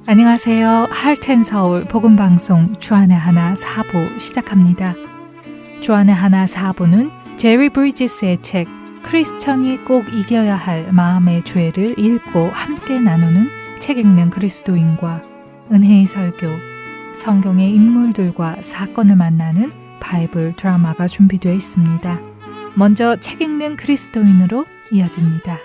안녕하세요. 할텐서울 복음방송 주안의 하나 4부 시작합니다. 주안의 하나 4부는 제리 브리지스의 책 크리스천이 꼭 이겨야 할 마음의 죄를 읽고 함께 나누는 책 읽는 그리스도인과 은혜의 설교, 성경의 인물들과 사건을 만나는 바이블 드라마가 준비되어 있습니다. 먼저 책 읽는 그리스도인으로 이어집니다.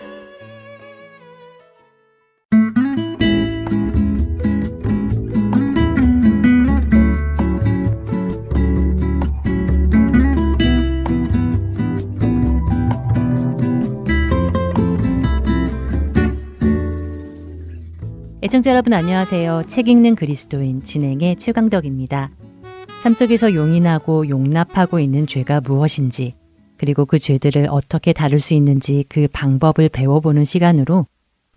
애청자 여러분 안녕하세요. 책 읽는 그리스도인 진행의 최강덕입니다. 삶 속에서 용인하고 용납하고 있는 죄가 무엇인지, 그리고 그 죄들을 어떻게 다룰 수 있는지 그 방법을 배워보는 시간으로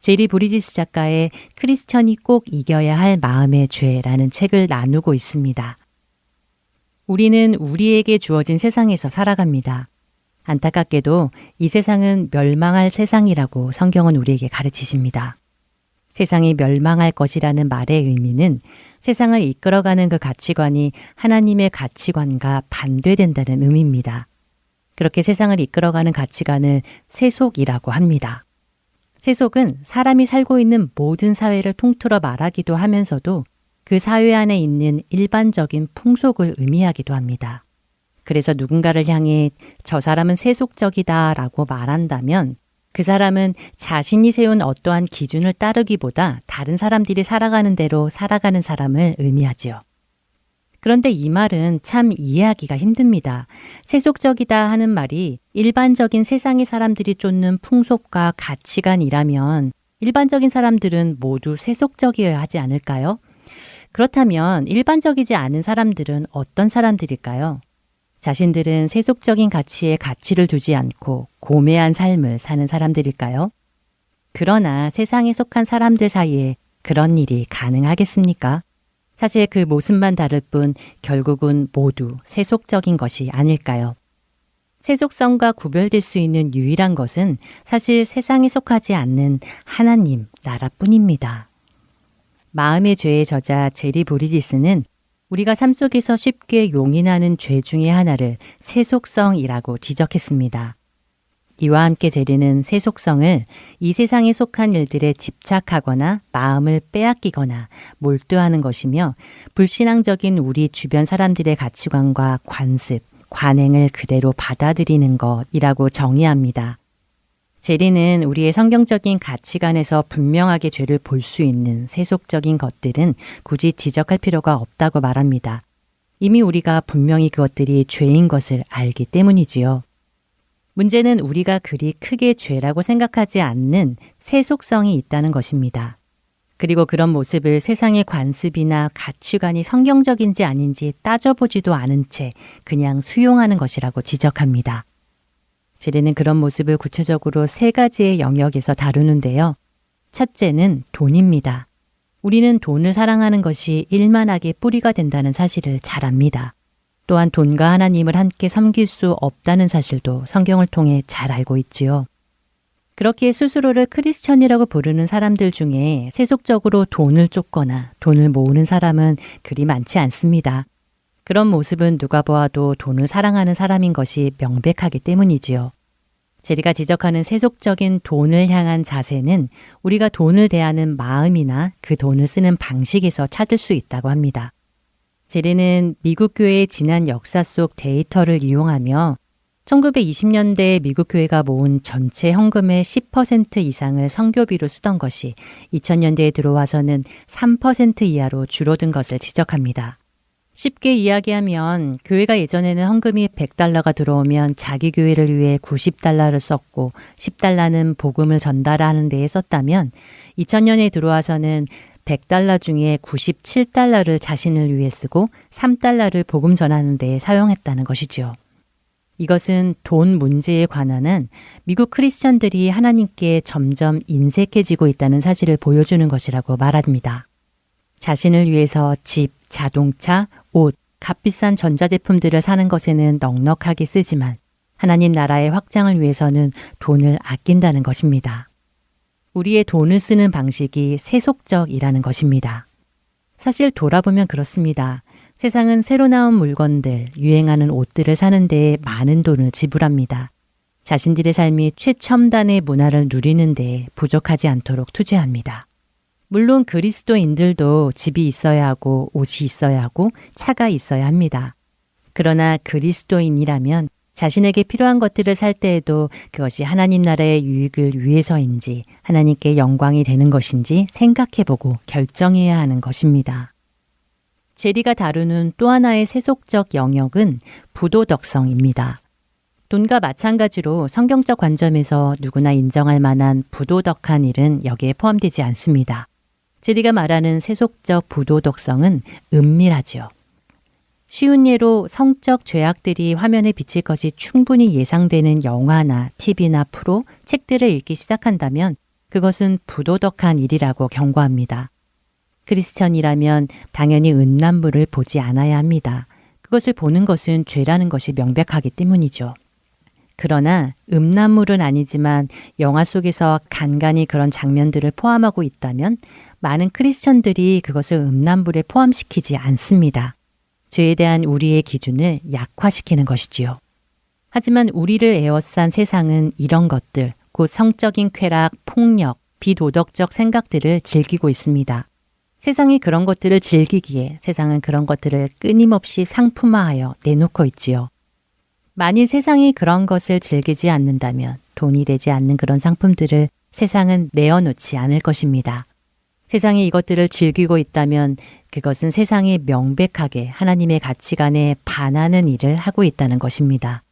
제리 브리지스 작가의 크리스천이 꼭 이겨야 할 마음의 죄라는 책을 나누고 있습니다. 우리는 우리에게 주어진 세상에서 살아갑니다. 안타깝게도 이 세상은 멸망할 세상이라고 성경은 우리에게 가르치십니다. 세상이 멸망할 것이라는 말의 의미는 세상을 이끌어가는 그 가치관이 하나님의 가치관과 반대된다는 의미입니다. 그렇게 세상을 이끌어가는 가치관을 세속이라고 합니다. 세속은 사람이 살고 있는 모든 사회를 통틀어 말하기도 하면서도 그 사회 안에 있는 일반적인 풍속을 의미하기도 합니다. 그래서 누군가를 향해 저 사람은 세속적이다 라고 말한다면 그 사람은 자신이 세운 어떠한 기준을 따르기보다 다른 사람들이 살아가는 대로 살아가는 사람을 의미하지요. 그런데 이 말은 참 이해하기가 힘듭니다. 세속적이다 하는 말이 일반적인 세상의 사람들이 쫓는 풍속과 가치관이라면 일반적인 사람들은 모두 세속적이어야 하지 않을까요? 그렇다면 일반적이지 않은 사람들은 어떤 사람들일까요? 자신들은 세속적인 가치에 가치를 두지 않고 고매한 삶을 사는 사람들일까요? 그러나 세상에 속한 사람들 사이에 그런 일이 가능하겠습니까? 사실 그 모습만 다를 뿐 결국은 모두 세속적인 것이 아닐까요? 세속성과 구별될 수 있는 유일한 것은 사실 세상에 속하지 않는 하나님 나라뿐입니다. 마음의 죄의 저자 제리 브리지스는 우리가 삶 속에서 쉽게 용인하는 죄 중에 하나를 세속성이라고 지적했습니다. 이와 함께 제리는 세속성을 이 세상에 속한 일들에 집착하거나 마음을 빼앗기거나 몰두하는 것이며 불신앙적인 우리 주변 사람들의 가치관과 관습, 관행을 그대로 받아들이는 것이라고 정의합니다. 제리는 우리의 성경적인 가치관에서 분명하게 죄를 볼 수 있는 세속적인 것들은 굳이 지적할 필요가 없다고 말합니다. 이미 우리가 분명히 그것들이 죄인 것을 알기 때문이지요. 문제는 우리가 그리 크게 죄라고 생각하지 않는 세속성이 있다는 것입니다. 그리고 그런 모습을 세상의 관습이나 가치관이 성경적인지 아닌지 따져보지도 않은 채 그냥 수용하는 것이라고 지적합니다. 제리는 그런 모습을 구체적으로 세 가지의 영역에서 다루는데요. 첫째는 돈입니다. 우리는 돈을 사랑하는 것이 일만하게 뿌리가 된다는 사실을 잘 압니다. 또한 돈과 하나님을 함께 섬길 수 없다는 사실도 성경을 통해 잘 알고 있지요. 그렇게 스스로를 크리스천이라고 부르는 사람들 중에 세속적으로 돈을 쫓거나 돈을 모으는 사람은 그리 많지 않습니다. 그런 모습은 누가 보아도 돈을 사랑하는 사람인 것이 명백하기 때문이지요. 제리가 지적하는 세속적인 돈을 향한 자세는 우리가 돈을 대하는 마음이나 그 돈을 쓰는 방식에서 찾을 수 있다고 합니다. 제리는 미국 교회의 지난 역사 속 데이터를 이용하며 1920년대 미국 교회가 모은 전체 헌금의 10% 이상을 선교비로 쓰던 것이 2000년대에 들어와서는 3% 이하로 줄어든 것을 지적합니다. 쉽게 이야기하면 교회가 예전에는 헌금이 $100가 들어오면 자기 교회를 위해 $90를 썼고 10달러는 복음을 전달하는 데에 썼다면 2000년에 들어와서는 $100 중에 97달러를 자신을 위해 쓰고 3달러를 복음 전하는 데에 사용했다는 것이지요. 이것은 돈 문제에 관한 한 미국 크리스천들이 하나님께 점점 인색해지고 있다는 사실을 보여주는 것이라고 말합니다. 자신을 위해서 집, 자동차, 옷, 값비싼 전자제품들을 사는 것에는 넉넉하게 쓰지만 하나님 나라의 확장을 위해서는 돈을 아낀다는 것입니다. 우리의 돈을 쓰는 방식이 세속적이라는 것입니다. 사실 돌아보면 그렇습니다. 세상은 새로 나온 물건들, 유행하는 옷들을 사는 데에 많은 돈을 지불합니다. 자신들의 삶이 최첨단의 문화를 누리는 데에 부족하지 않도록 투자합니다. 물론 그리스도인들도 집이 있어야 하고 옷이 있어야 하고 차가 있어야 합니다. 그러나 그리스도인이라면 자신에게 필요한 것들을 살 때에도 그것이 하나님 나라의 유익을 위해서인지 하나님께 영광이 되는 것인지 생각해보고 결정해야 하는 것입니다. 제리가 다루는 또 하나의 세속적 영역은 부도덕성입니다. 돈과 마찬가지로 성경적 관점에서 누구나 인정할 만한 부도덕한 일은 여기에 포함되지 않습니다. 제리가 말하는 세속적 부도덕성은 은밀하지요. 쉬운 예로 성적 죄악들이 화면에 비칠 것이 충분히 예상되는 영화나 TV나 프로, 책들을 읽기 시작한다면 그것은 부도덕한 일이라고 경고합니다. 크리스천이라면 당연히 음란물을 보지 않아야 합니다. 그것을 보는 것은 죄라는 것이 명백하기 때문이죠. 그러나 음란물은 아니지만 영화 속에서 간간히 그런 장면들을 포함하고 있다면 많은 크리스천들이 그것을 음란물에 포함시키지 않습니다. 죄에 대한 우리의 기준을 약화시키는 것이지요. 하지만 우리를 에워싼 세상은 이런 것들, 곧 성적인 쾌락, 폭력, 비도덕적 생각들을 즐기고 있습니다. 세상이 그런 것들을 즐기기에 세상은 그런 것들을 끊임없이 상품화하여 내놓고 있지요. 만일 세상이 그런 것을 즐기지 않는다면 돈이 되지 않는 그런 상품들을 세상은 내어놓지 않을 것입니다. 세상이 이것들을 즐기고 있다면 그것은 세상이 명백하게 하나님의 가치관에 반하는 일을 하고 있다는 것입니다.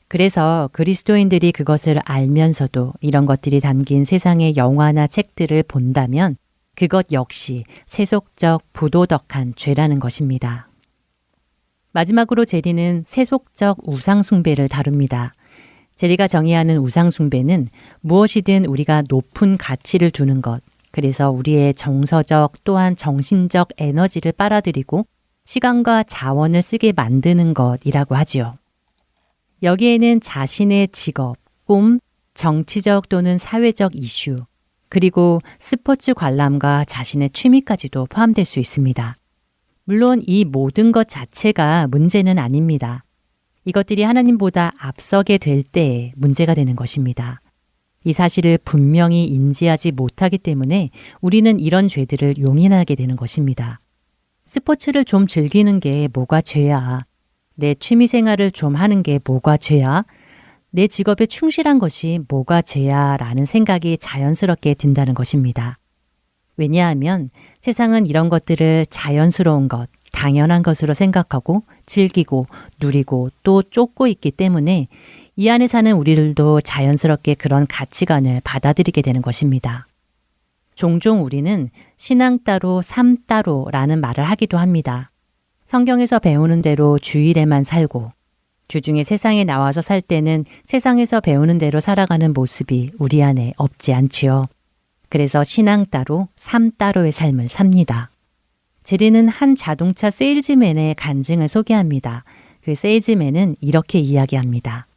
그래서 그리스도인들이 그것을 알면서도 이런 것들이 담긴 세상의 영화나 책들을 본다면 그것 역시 세속적 부도덕한 죄라는 것입니다. 마지막으로 제리는 세속적 우상숭배를 다룹니다. 제리가 정의하는 우상숭배는 무엇이든 우리가 높은 가치를 두는 것, 그래서 우리의 정서적 또한 정신적 에너지를 빨아들이고 시간과 자원을 쓰게 만드는 것이라고 하지요. 여기에는 자신의 직업, 꿈, 정치적 또는 사회적 이슈, 그리고 스포츠 관람과 자신의 취미까지도 포함될 수 있습니다. 물론 이 모든 것 자체가 문제는 아닙니다. 이것들이 하나님보다 앞서게 될 때에 문제가 되는 것입니다. 이 사실을 분명히 인지하지 못하기 때문에 우리는 이런 죄들을 용인하게 되는 것입니다. 스포츠를 좀 즐기는 게 뭐가 죄야? 내 취미 생활을 좀 하는 게 뭐가 죄야? 내 직업에 충실한 것이 뭐가 죄야? 라는 생각이 자연스럽게 든다는 것입니다. 왜냐하면 세상은 이런 것들을 자연스러운 것, 당연한 것으로 생각하고 즐기고 누리고 또 쫓고 있기 때문에 이 안에 사는 우리들도 자연스럽게 그런 가치관을 받아들이게 되는 것입니다. 종종 우리는 신앙 따로 삶 따로라는 말을 하기도 합니다. 성경에서 배우는 대로 주일에만 살고 주중에 세상에 나와서 살 때는 세상에서 배우는 대로 살아가는 모습이 우리 안에 없지 않지요. 그래서 신앙 따로 삶 따로의 삶을 삽니다. 제리는 한 자동차 세일즈맨의 간증을 소개합니다. 그 세일즈맨은 이렇게 이야기합니다.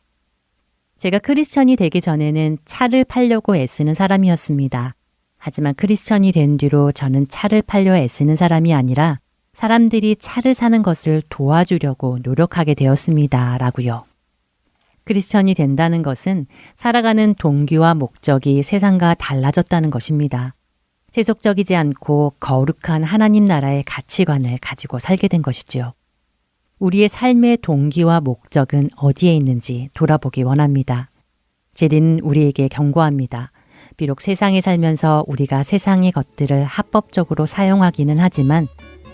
제가 크리스천이 되기 전에는 차를 팔려고 애쓰는 사람이었습니다. 하지만 크리스천이 된 뒤로 저는 차를 팔려 애쓰는 사람이 아니라 사람들이 차를 사는 것을 도와주려고 노력하게 되었습니다. 라고요. 크리스천이 된다는 것은 살아가는 동기와 목적이 세상과 달라졌다는 것입니다. 세속적이지 않고 거룩한 하나님 나라의 가치관을 가지고 살게 된 것이지요. 우리의 삶의 동기와 목적은 어디에 있는지 돌아보기 원합니다. 제리는 우리에게 경고합니다. 비록 세상에 살면서 우리가 세상의 것들을 합법적으로 사용하기는 하지만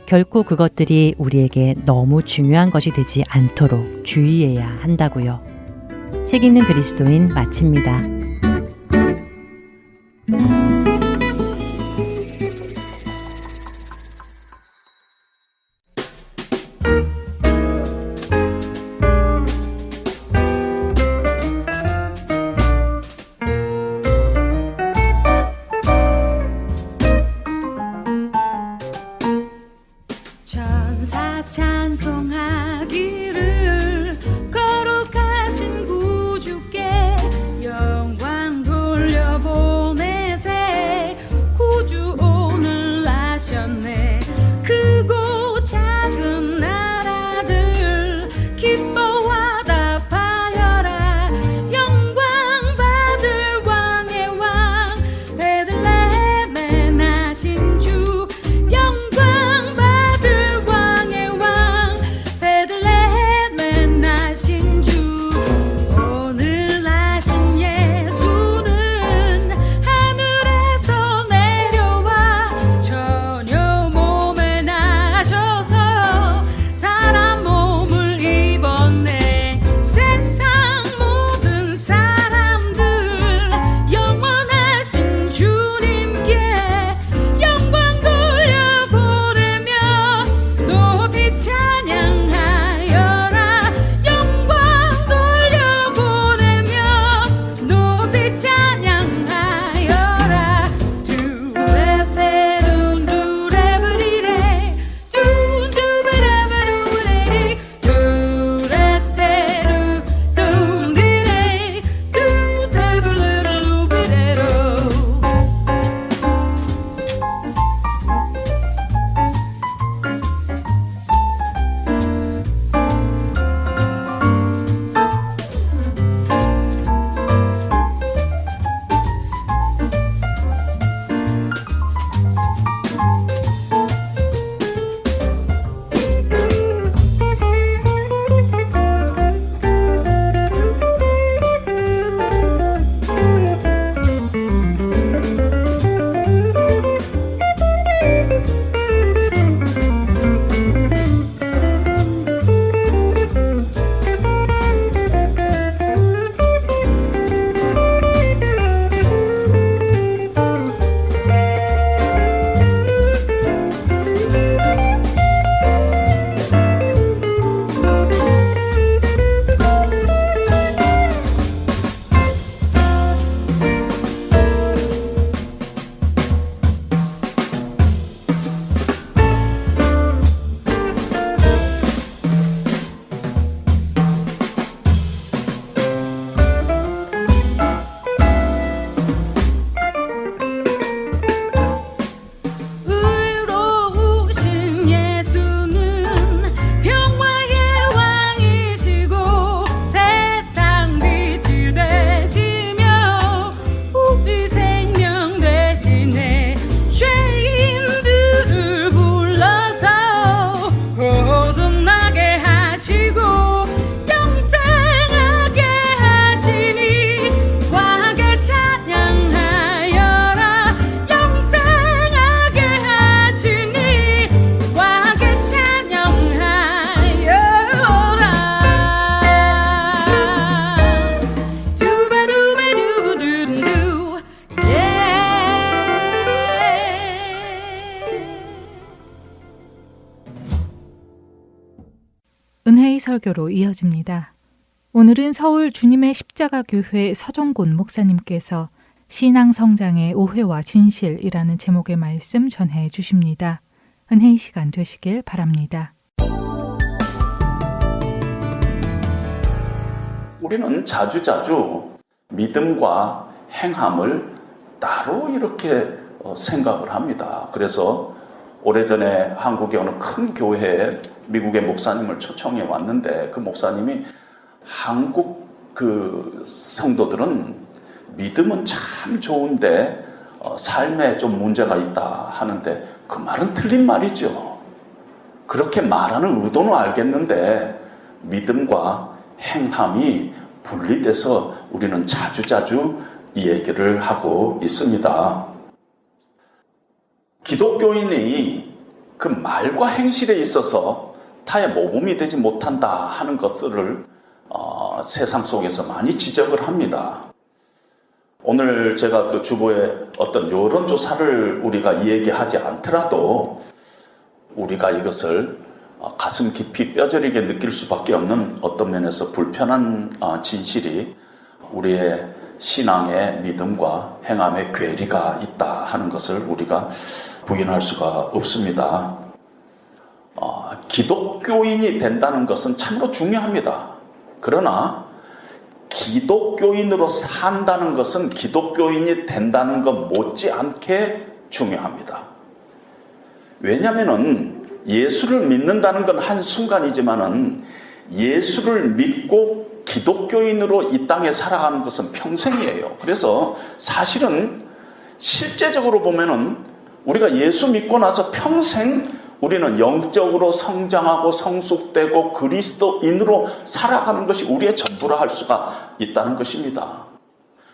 결코 그것들이 우리에게 너무 중요한 것이 되지 않도록 주의해야 한다고요. 책 읽는 그리스도인 마칩니다. 천사 찬송하기를 거룩하신 구주께 영광 돌려보내세. 구주 오늘 나셨네. 그 은혜의 설교로 이어집니다. 오늘은 서울 주님의 십자가교회 서종곤 목사님께서 신앙 성장의 오해와 진실이라는 제목의 말씀 전해 주십니다. 은혜의 시간 되시길 바랍니다. 우리는 자주자주 믿음과 행함을 따로 이렇게 생각을 합니다. 그래서 오래전에 한국의 어느 큰 교회에 미국의 목사님을 초청해 왔는데, 그 목사님이 한국 그 성도들은 믿음은 참 좋은데 삶에 좀 문제가 있다 하는데, 그 말은 틀린 말이죠. 그렇게 말하는 의도는 알겠는데 믿음과 행함이 분리돼서 우리는 자주자주 이 얘기를 하고 있습니다. 기독교인이 그 말과 행실에 있어서 타의 모범이 되지 못한다 하는 것들을 세상 속에서 많이 지적을 합니다. 오늘 제가 그 주보에 어떤 여론조사를 우리가 얘기하지 않더라도 우리가 이것을 가슴 깊이 뼈저리게 느낄 수밖에 없는 어떤 면에서 불편한 진실이 우리의 신앙의 믿음과 행함의 괴리가 있다 하는 것을 우리가 부인할 수가 없습니다. 기독교인이 된다는 것은 참으로 중요합니다. 그러나 기독교인으로 산다는 것은 기독교인이 된다는 것 못지않게 중요합니다. 왜냐하면 예수를 믿는다는 건 한순간이지만은 예수를 믿고 기독교인으로 이 땅에 살아가는 것은 평생이에요. 그래서 사실은 실제적으로 보면은 우리가 예수 믿고 나서 평생 우리는 영적으로 성장하고 성숙되고 그리스도인으로 살아가는 것이 우리의 전부라 할 수가 있다는 것입니다.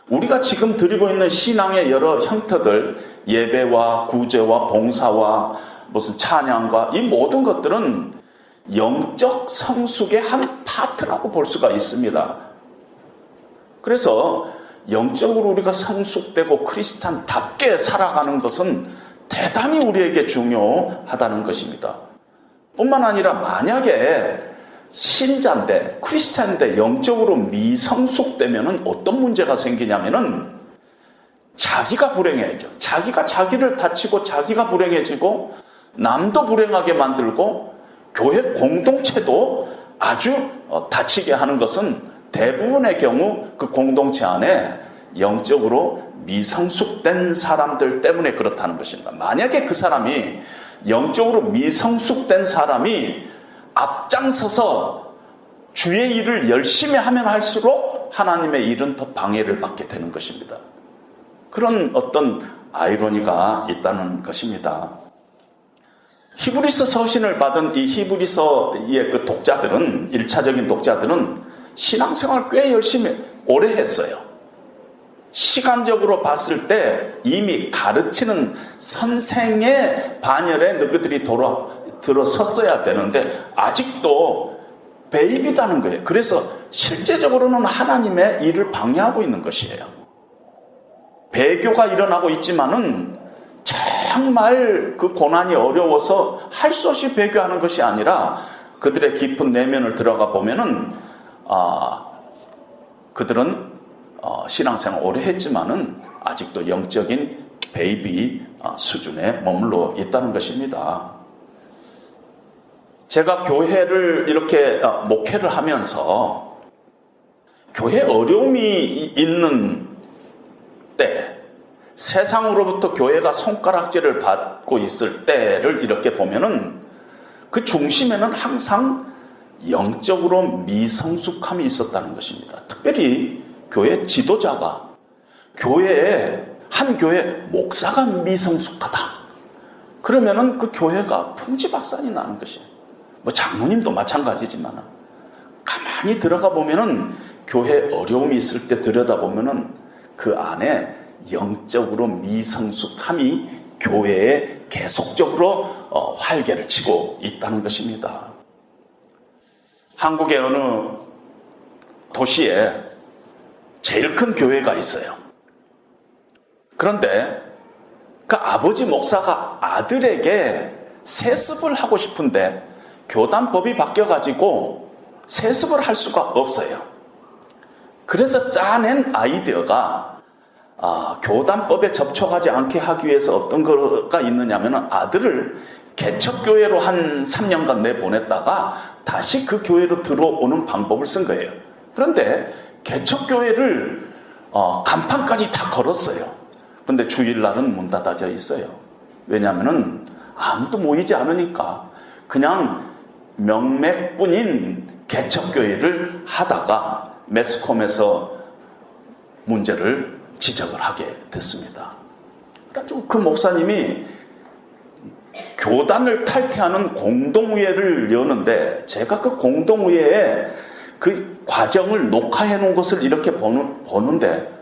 우리가 지금 드리고 있는 신앙의 여러 형태들, 예배와 구제와 봉사와 무슨 찬양과 이 모든 것들은 영적 성숙의 한 파트라고 볼 수가 있습니다. 그래서 영적으로 우리가 성숙되고 크리스찬답게 살아가는 것은 대단히 우리에게 중요하다는 것입니다. 뿐만 아니라 만약에 신자인데 크리스찬인데 영적으로 미성숙되면 어떤 문제가 생기냐면은 자기가 불행해져. 자기가 자기를 다치고 자기가 불행해지고 남도 불행하게 만들고 교회 공동체도 아주 다치게 하는 것은 대부분의 경우 그 공동체 안에 영적으로 미성숙된 사람들 때문에 그렇다는 것입니다. 만약에 그 사람이 영적으로 미성숙된 사람이 앞장서서 주의 일을 열심히 하면 할수록 하나님의 일은 더 방해를 받게 되는 것입니다. 그런 어떤 아이러니가 있다는 것입니다. 히브리서 서신을 받은 이 히브리서의 그 독자들은, 1차적인 독자들은 신앙생활을 꽤 열심히 오래 했어요. 시간적으로 봤을 때 이미 가르치는 선생의 반열에 너희들이 들어섰어야 되는데 아직도 베이비다는 거예요. 그래서 실제적으로는 하나님의 일을 방해하고 있는 것이에요. 배교가 일어나고 있지만은 정말 그 고난이 어려워서 할 수 없이 배교하는 것이 아니라 그들의 깊은 내면을 들어가 보면은 그들은 신앙생활 오래 했지만은 아직도 영적인 베이비 수준에 머물러 있다는 것입니다. 제가 교회를 이렇게 목회를 하면서 교회 어려움이 있는 때, 세상으로부터 교회가 손가락질을 받고 있을 때를 이렇게 보면은 그 중심에는 항상 영적으로 미성숙함이 있었다는 것입니다. 특별히 교회 지도자가, 한 교회 목사가 미성숙하다. 그러면은 그 교회가 풍지박산이 나는 것이에요. 뭐 장로님도 마찬가지지만 가만히 들어가 보면은 교회 어려움이 있을 때 들여다보면은 그 안에 영적으로 미성숙함이 교회에 계속적으로 활개를 치고 있다는 것입니다. 한국의 어느 도시에 제일 큰 교회가 있어요. 그런데 그 아버지 목사가 아들에게 세습을 하고 싶은데 교단법이 바뀌어가지고 세습을 할 수가 없어요. 그래서 짜낸 아이디어가 교단법에 접촉하지 않게 하기 위해서 어떤 거가 있느냐면 아들을 개척교회로 한 3년간 내보냈다가 다시 그 교회로 들어오는 방법을 쓴 거예요. 그런데 개척교회를 간판까지 다 걸었어요. 근데 주일날은 문 닫아져 있어요. 왜냐하면 아무도 모이지 않으니까 그냥 명맥뿐인 개척교회를 하다가 매스컴에서 문제를 지적을 하게 됐습니다. 그래가지고 그 목사님이 교단을 탈퇴하는 공동회를 여는데 제가 그 공동회에 그 과정을 녹화해 놓은 것을 이렇게 보는데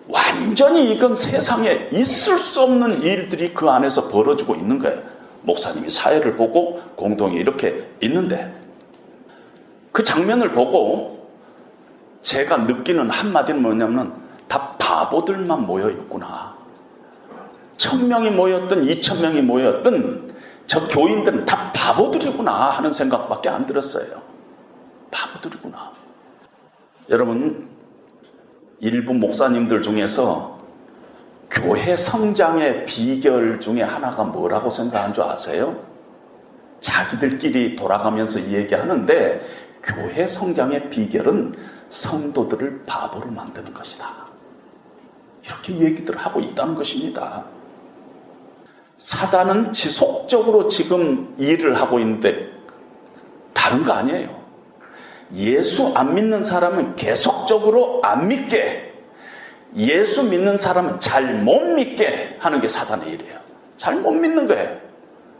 완전히 이건 세상에 있을 수 없는 일들이 그 안에서 벌어지고 있는 거예요. 목사님이 사회를 보고 공동회에 이렇게 있는데 그 장면을 보고 제가 느끼는 한마디는 뭐냐면 다 바보들만 모여 있구나. 1000명이 모였든 2000명이 모였든 저 교인들은 다 바보들이구나 하는 생각밖에 안 들었어요. 바보들이구나. 여러분, 일부 목사님들 중에서 교회 성장의 비결 중에 하나가 뭐라고 생각하는 줄 아세요? 자기들끼리 돌아가면서 얘기하는데 교회 성장의 비결은 성도들을 바보로 만드는 것이다. 이렇게 얘기들을 하고 있다는 것입니다. 사단은 지속적으로 지금 일을 하고 있는데 다른 거 아니에요. 예수 안 믿는 사람은 계속적으로 안 믿게, 예수 믿는 사람은 잘 못 믿게 하는 게 사단의 일이에요. 잘 못 믿는 거예요.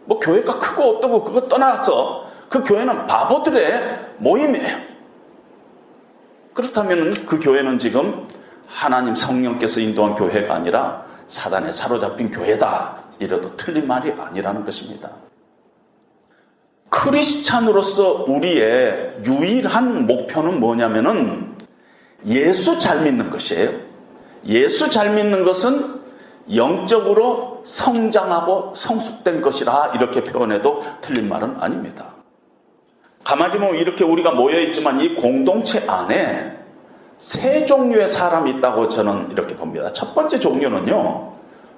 뭐 교회가 크고 어떠고 그거 떠나서 그 교회는 바보들의 모임이에요. 그렇다면 그 교회는 지금 하나님 성령께서 인도한 교회가 아니라 사단에 사로잡힌 교회다. 이래도 틀린 말이 아니라는 것입니다. 크리스찬으로서 우리의 유일한 목표는 뭐냐면은 예수 잘 믿는 것이에요. 예수 잘 믿는 것은 영적으로 성장하고 성숙된 것이라 이렇게 표현해도 틀린 말은 아닙니다. 가만히 보면 이렇게 우리가 모여있지만 이 공동체 안에 세 종류의 사람이 있다고 저는 이렇게 봅니다. 첫 번째 종류는요,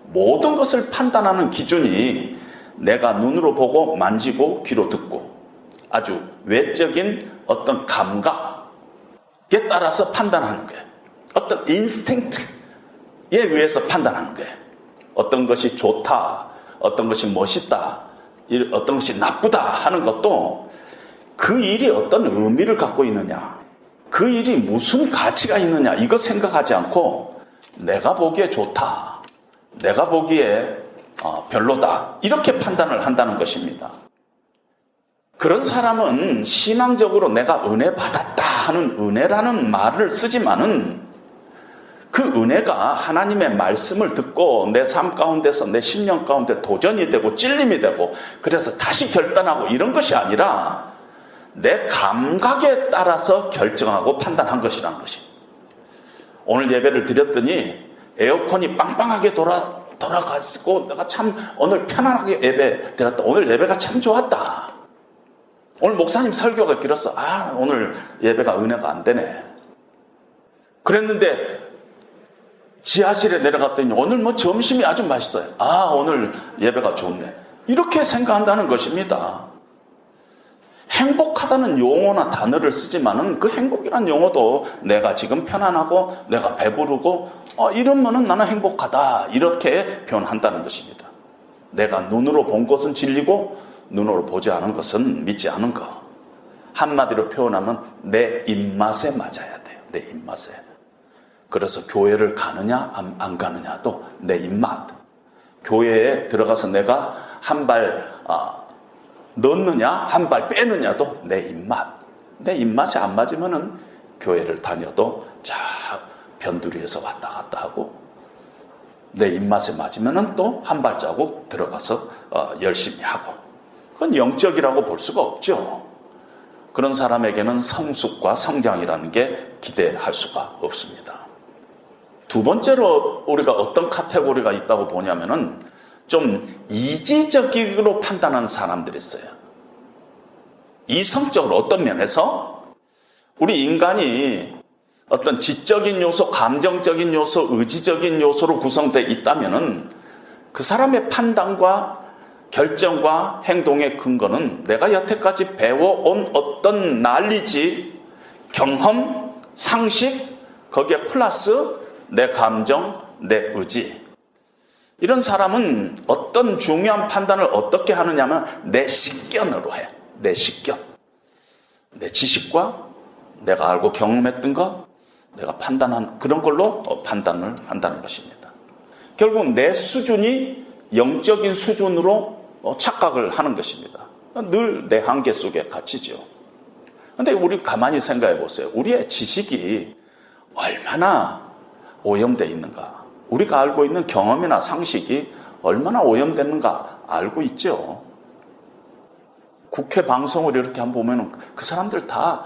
모든 것을 판단하는 기준이 내가 눈으로 보고 만지고 귀로 듣고 아주 외적인 어떤 감각에 따라서 판단하는 거예요. 어떤 인스팅트에 의해서 판단하는 거예요. 어떤 것이 좋다, 어떤 것이 멋있다, 어떤 것이 나쁘다 하는 것도 그 일이 어떤 의미를 갖고 있느냐, 그 일이 무슨 가치가 있느냐 이거 생각하지 않고 내가 보기에 좋다, 내가 보기에 별로다 이렇게 판단을 한다는 것입니다. 그런 사람은 신앙적으로 내가 은혜 받았다 하는 은혜라는 말을 쓰지만은 그 은혜가 하나님의 말씀을 듣고 내 삶 가운데서 내 심령 가운데 도전이 되고 찔림이 되고 그래서 다시 결단하고 이런 것이 아니라 내 감각에 따라서 결정하고 판단한 것이라는 것입니다. 오늘 예배를 드렸더니 에어컨이 빵빵하게 돌아가지고 내가 참 오늘 편안하게 예배 드렸다. 오늘 예배가 참 좋았다. 오늘 목사님 설교가 길었어. 오늘 예배가 은혜가 안 되네. 그랬는데 지하실에 내려갔더니 오늘 뭐 점심이 아주 맛있어요. 오늘 예배가 좋네. 이렇게 생각한다는 것입니다. 행복하다는 용어나 단어를 쓰지만은 그 행복이란 용어도 내가 지금 편안하고 내가 배부르고 이러면은 나는 행복하다 이렇게 표현한다는 것입니다. 내가 눈으로 본 것은 진리고 눈으로 보지 않은 것은 믿지 않은 것. 한마디로 표현하면 내 입맛에 맞아야 돼요. 내 입맛에. 그래서 교회를 가느냐 안 가느냐도 내 입맛. 교회에 들어가서 내가 한 발 넣느냐 한 발 빼느냐도 내 입맛. 내 입맛에 안 맞으면은 교회를 다녀도 변두리에서 왔다 갔다 하고 내 입맛에 맞으면은 또 한 발자국 들어가서 열심히 하고 그건 영적이라고 볼 수가 없죠. 그런 사람에게는 성숙과 성장이라는 게 기대할 수가 없습니다. 두 번째로 우리가 어떤 카테고리가 있다고 보냐면은 좀 이지적으로 판단하는 사람들이 있어요. 이성적으로 어떤 면에서 우리 인간이 어떤 지적인 요소, 감정적인 요소, 의지적인 요소로 구성되어 있다면은 그 사람의 판단과 결정과 행동의 근거는 내가 여태까지 배워온 어떤 난리지, 경험, 상식, 거기에 플러스 내 감정, 내 의지. 이런 사람은 어떤 중요한 판단을 어떻게 하느냐면 내 식견으로 해. 내 식견. 내 지식과 내가 알고 경험했던 것, 내가 판단한 그런 걸로 판단을 한다는 것입니다. 결국 내 수준이 영적인 수준으로 착각을 하는 것입니다. 늘 내 한계 속에 갇히죠. 그런데 우리 가만히 생각해 보세요. 우리의 지식이 얼마나 오염되어 있는가. 우리가 알고 있는 경험이나 상식이 얼마나 오염됐는가 알고 있죠. 국회 방송을 이렇게 한번 보면 그 사람들 다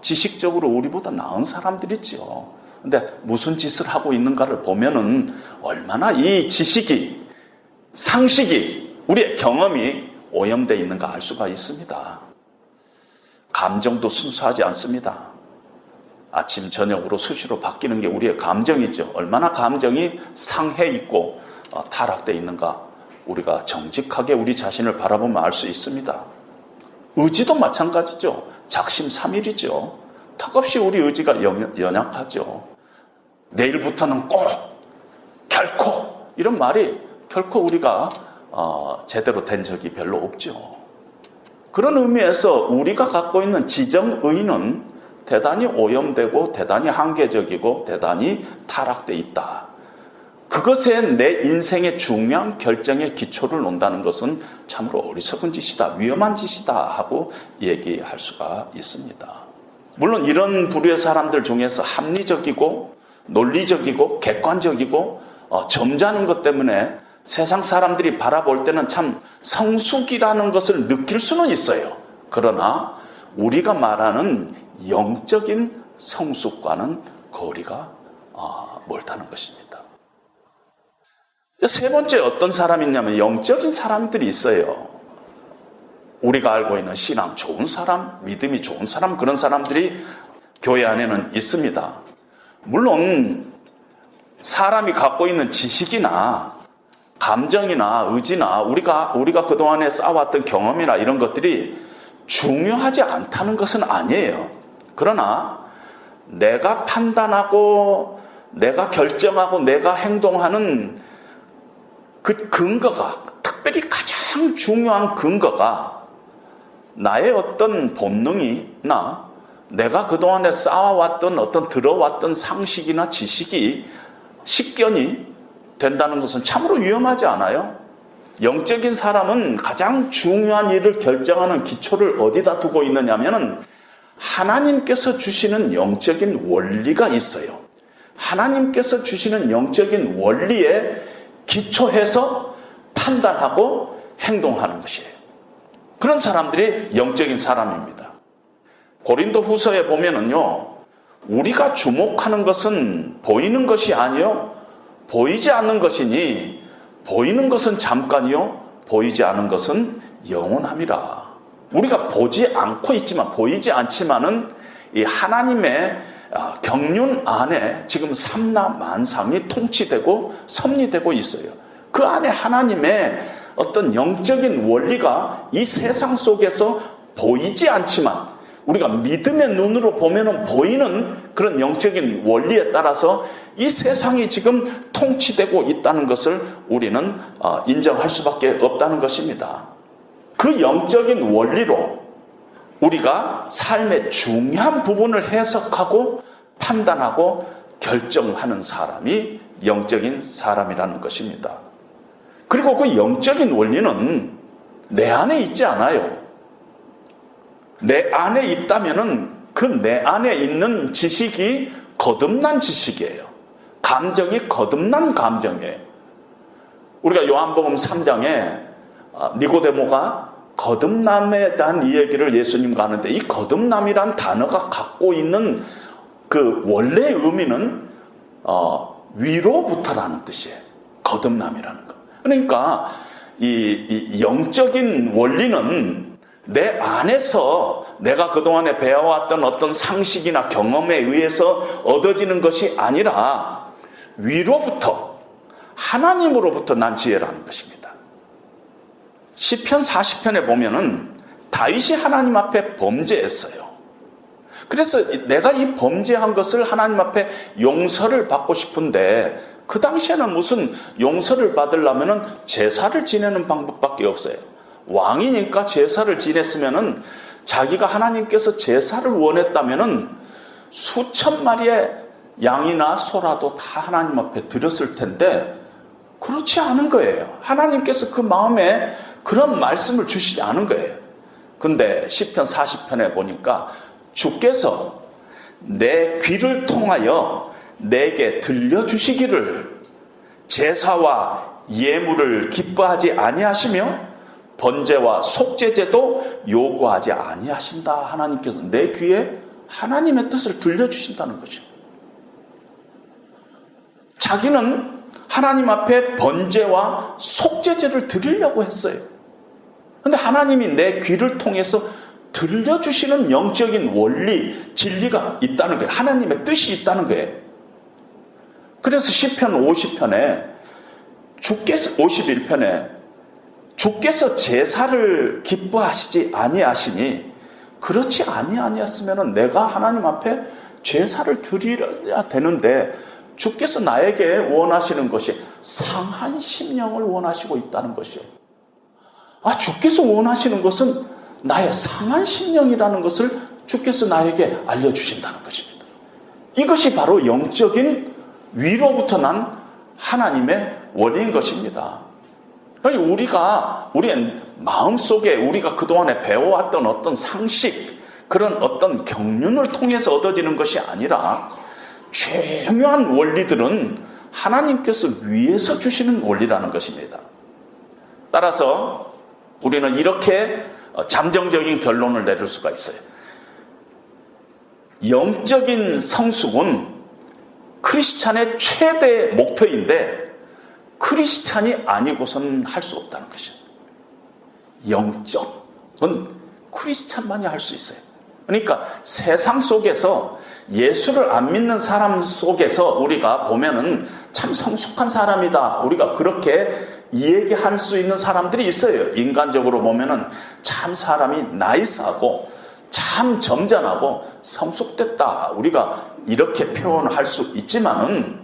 지식적으로 우리보다 나은 사람들이죠. 근데 무슨 짓을 하고 있는가를 보면은 얼마나 이 지식이, 상식이, 우리의 경험이 오염되어 있는가 알 수가 있습니다. 감정도 순수하지 않습니다. 아침, 저녁으로 수시로 바뀌는 게 우리의 감정이죠. 얼마나 감정이 상해 있고 타락되어 있는가 우리가 정직하게 우리 자신을 바라보면 알 수 있습니다. 의지도 마찬가지죠. 작심삼일이죠. 턱없이 우리 의지가 연약하죠. 내일부터는 꼭, 결코 이런 말이 결코 우리가 제대로 된 적이 별로 없죠. 그런 의미에서 우리가 갖고 있는 지정의는 대단히 오염되고 대단히 한계적이고 대단히 타락되어 있다. 그것에 내 인생의 중요한 결정의 기초를 놓는다는 것은 참으로 어리석은 짓이다, 위험한 짓이다 하고 얘기할 수가 있습니다. 물론 이런 부류의 사람들 중에서 합리적이고 논리적이고 객관적이고 점잖은 것 때문에 세상 사람들이 바라볼 때는 참 성숙이라는 것을 느낄 수는 있어요. 그러나 우리가 말하는 영적인 성숙과는 거리가 멀다는 것입니다. 세 번째 어떤 사람이 있냐면 영적인 사람들이 있어요. 우리가 알고 있는 신앙 좋은 사람, 믿음이 좋은 사람, 그런 사람들이 교회 안에는 있습니다. 물론 사람이 갖고 있는 지식이나 감정이나 의지나 우리가 그동안에 쌓아왔던 경험이나 이런 것들이 중요하지 않다는 것은 아니에요. 그러나 내가 판단하고 내가 결정하고 내가 행동하는 그 근거가, 특별히 가장 중요한 근거가 나의 어떤 본능이나 내가 그동안에 쌓아왔던 어떤 들어왔던 상식이나 지식이 식견이 된다는 것은 참으로 위험하지 않아요? 영적인 사람은 가장 중요한 일을 결정하는 기초를 어디다 두고 있느냐면은 하나님께서 주시는 영적인 원리가 있어요. 하나님께서 주시는 영적인 원리에 기초해서 판단하고 행동하는 것이에요. 그런 사람들이 영적인 사람입니다. 고린도 후서에 보면은요, 우리가 주목하는 것은 보이는 것이 아니요 보이지 않는 것이니 보이는 것은 잠깐이요 보이지 않은 것은 영원함이라. 우리가 보지 않고 있지만, 보이지 않지만은 이 하나님의 경륜 안에 지금 삼라만상이 통치되고 섭리되고 있어요. 그 안에 하나님의 어떤 영적인 원리가 이 세상 속에서 보이지 않지만 우리가 믿음의 눈으로 보면은 보이는 그런 영적인 원리에 따라서 이 세상이 지금 통치되고 있다는 것을 우리는 인정할 수밖에 없다는 것입니다. 그 영적인 원리로 우리가 삶의 중요한 부분을 해석하고 판단하고 결정하는 사람이 영적인 사람이라는 것입니다. 그리고 그 영적인 원리는 내 안에 있지 않아요. 내 안에 있다면은 그 내 안에 있는 지식이 거듭난 지식이에요. 감정이 거듭난 감정이에요. 우리가 요한복음 3장에 니고데모가 거듭남에 대한 이야기를 예수님과 하는데 이 거듭남이란 단어가 갖고 있는 그 원래의 의미는 위로부터라는 뜻이에요. 거듭남이라는 거. 그러니까 이 영적인 원리는 내 안에서 내가 그동안에 배워왔던 어떤 상식이나 경험에 의해서 얻어지는 것이 아니라 위로부터, 하나님으로부터 난 지혜라는 것입니다. 시편 40편에 보면은 다윗이 하나님 앞에 범죄했어요. 그래서 내가 이 범죄한 것을 하나님 앞에 용서를 받고 싶은데 그 당시에는 무슨 용서를 받으려면은 제사를 지내는 방법밖에 없어요. 왕이니까 제사를 지냈으면은 자기가 하나님께서 제사를 원했다면은 수천 마리의 양이나 소라도 다 하나님 앞에 드렸을 텐데 그렇지 않은 거예요. 하나님께서 그 마음에 그런 말씀을 주시지 않은 거예요. 근데 시편 40편에 보니까 주께서 내 귀를 통하여 내게 들려주시기를 제사와 예물을 기뻐하지 아니하시며 번제와 속죄제도 요구하지 아니하신다. 하나님께서 내 귀에 하나님의 뜻을 들려주신다는 거죠. 자기는 하나님 앞에 번제와 속죄제를 드리려고 했어요. 그런데 하나님이 내 귀를 통해서 들려주시는 영적인 원리, 진리가 있다는 거예요. 하나님의 뜻이 있다는 거예요. 그래서 시편 50편에 51편에 주께서 제사를 기뻐하시지 아니하시니 그렇지 아니하였으면 내가 하나님 앞에 제사를 드려야 되는데 주께서 나에게 원하시는 것이 상한 심령을 원하시고 있다는 것이요. 주께서 원하시는 것은 나의 상한 심령이라는 것을 주께서 나에게 알려주신다는 것입니다. 이것이 바로 영적인 위로부터 난 하나님의 원리인 것입니다. 우리의 마음속에 우리가 그동안에 배워왔던 어떤 상식, 그런 어떤 경륜을 통해서 얻어지는 것이 아니라 중요한 원리들은 하나님께서 위에서 주시는 원리라는 것입니다. 따라서 우리는 이렇게 잠정적인 결론을 내릴 수가 있어요. 영적인 성숙은 크리스찬의 최대 목표인데 크리스찬이 아니고서는 할 수 없다는 것이죠. 영적은 크리스찬만이 할 수 있어요. 그러니까 세상 속에서 예수를 안 믿는 사람 속에서 우리가 보면은 참 성숙한 사람이다. 우리가 그렇게 얘기할 수 있는 사람들이 있어요. 인간적으로 보면은 참 사람이 나이스하고 참 점잖하고 성숙됐다. 우리가 이렇게 표현할 수 있지만은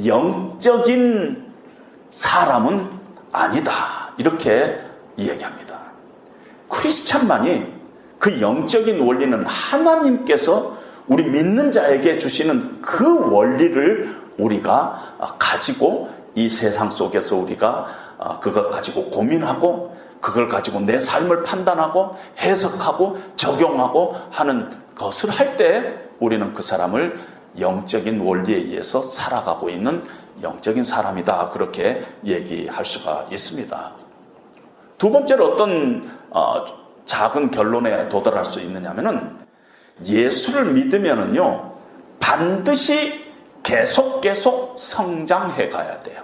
영적인 사람은 아니다. 이렇게 이야기합니다. 크리스찬만이 그 영적인 원리는 하나님께서 우리 믿는 자에게 주시는 그 원리를 우리가 가지고 이 세상 속에서 우리가 그걸 가지고 고민하고 그걸 가지고 내 삶을 판단하고 해석하고 적용하고 하는 것을 할 때 우리는 그 사람을 영적인 원리에 의해서 살아가고 있는 영적인 사람이다. 그렇게 얘기할 수가 있습니다. 두 번째로 어떤 작은 결론에 도달할 수 있느냐면은 예수를 믿으면은요 반드시 계속 성장해 가야 돼요.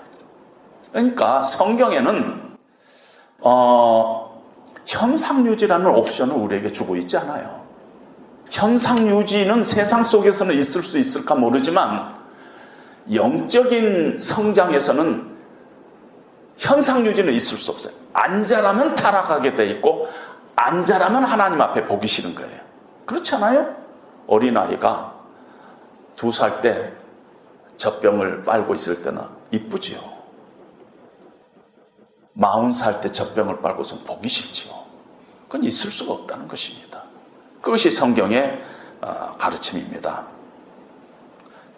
그러니까 성경에는 현상유지라는 옵션을 우리에게 주고 있지 않아요. 현상유지는 세상 속에서는 있을 수 있을까 모르지만 영적인 성장에서는 현상유지는 있을 수 없어요. 안 자라면 타락하게 돼 있고 안 자라면 하나님 앞에 보기 싫은 거예요. 그렇지 않아요? 어린아이가 2살 때 젖병을 빨고 있을 때는 이쁘지요. 40살 때 젖병을 빨고서 보기 싫지요. 그건 있을 수가 없다는 것입니다. 그것이 성경의 가르침입니다.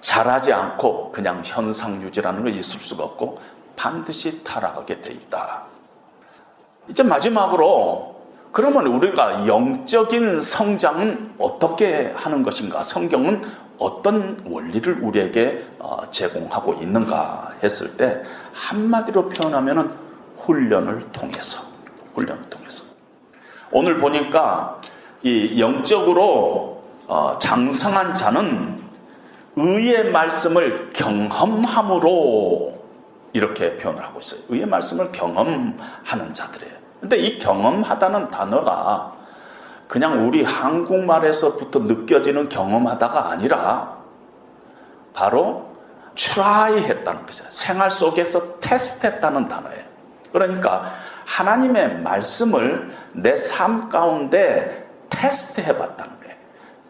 자라지 않고 그냥 현상유지라는 거 있을 수가 없고 반드시 타락하게 돼 있다. 이제 마지막으로 그러면 우리가 영적인 성장은 어떻게 하는 것인가? 성경은 어떤 원리를 우리에게 제공하고 있는가 했을 때 한마디로 표현하면 훈련을 통해서. 오늘 보니까 이 영적으로 장성한 자는 의의 말씀을 경험함으로 이렇게 표현을 하고 있어요. 의의 말씀을 경험하는 자들이에요. 근데 이 경험하다는 단어가 그냥 우리 한국말에서부터 느껴지는 경험하다가 아니라 바로 try 했다는 것이에요. 생활 속에서 테스트했다는 단어예요. 그러니까 하나님의 말씀을 내 삶 가운데 테스트 해봤다는 거예요.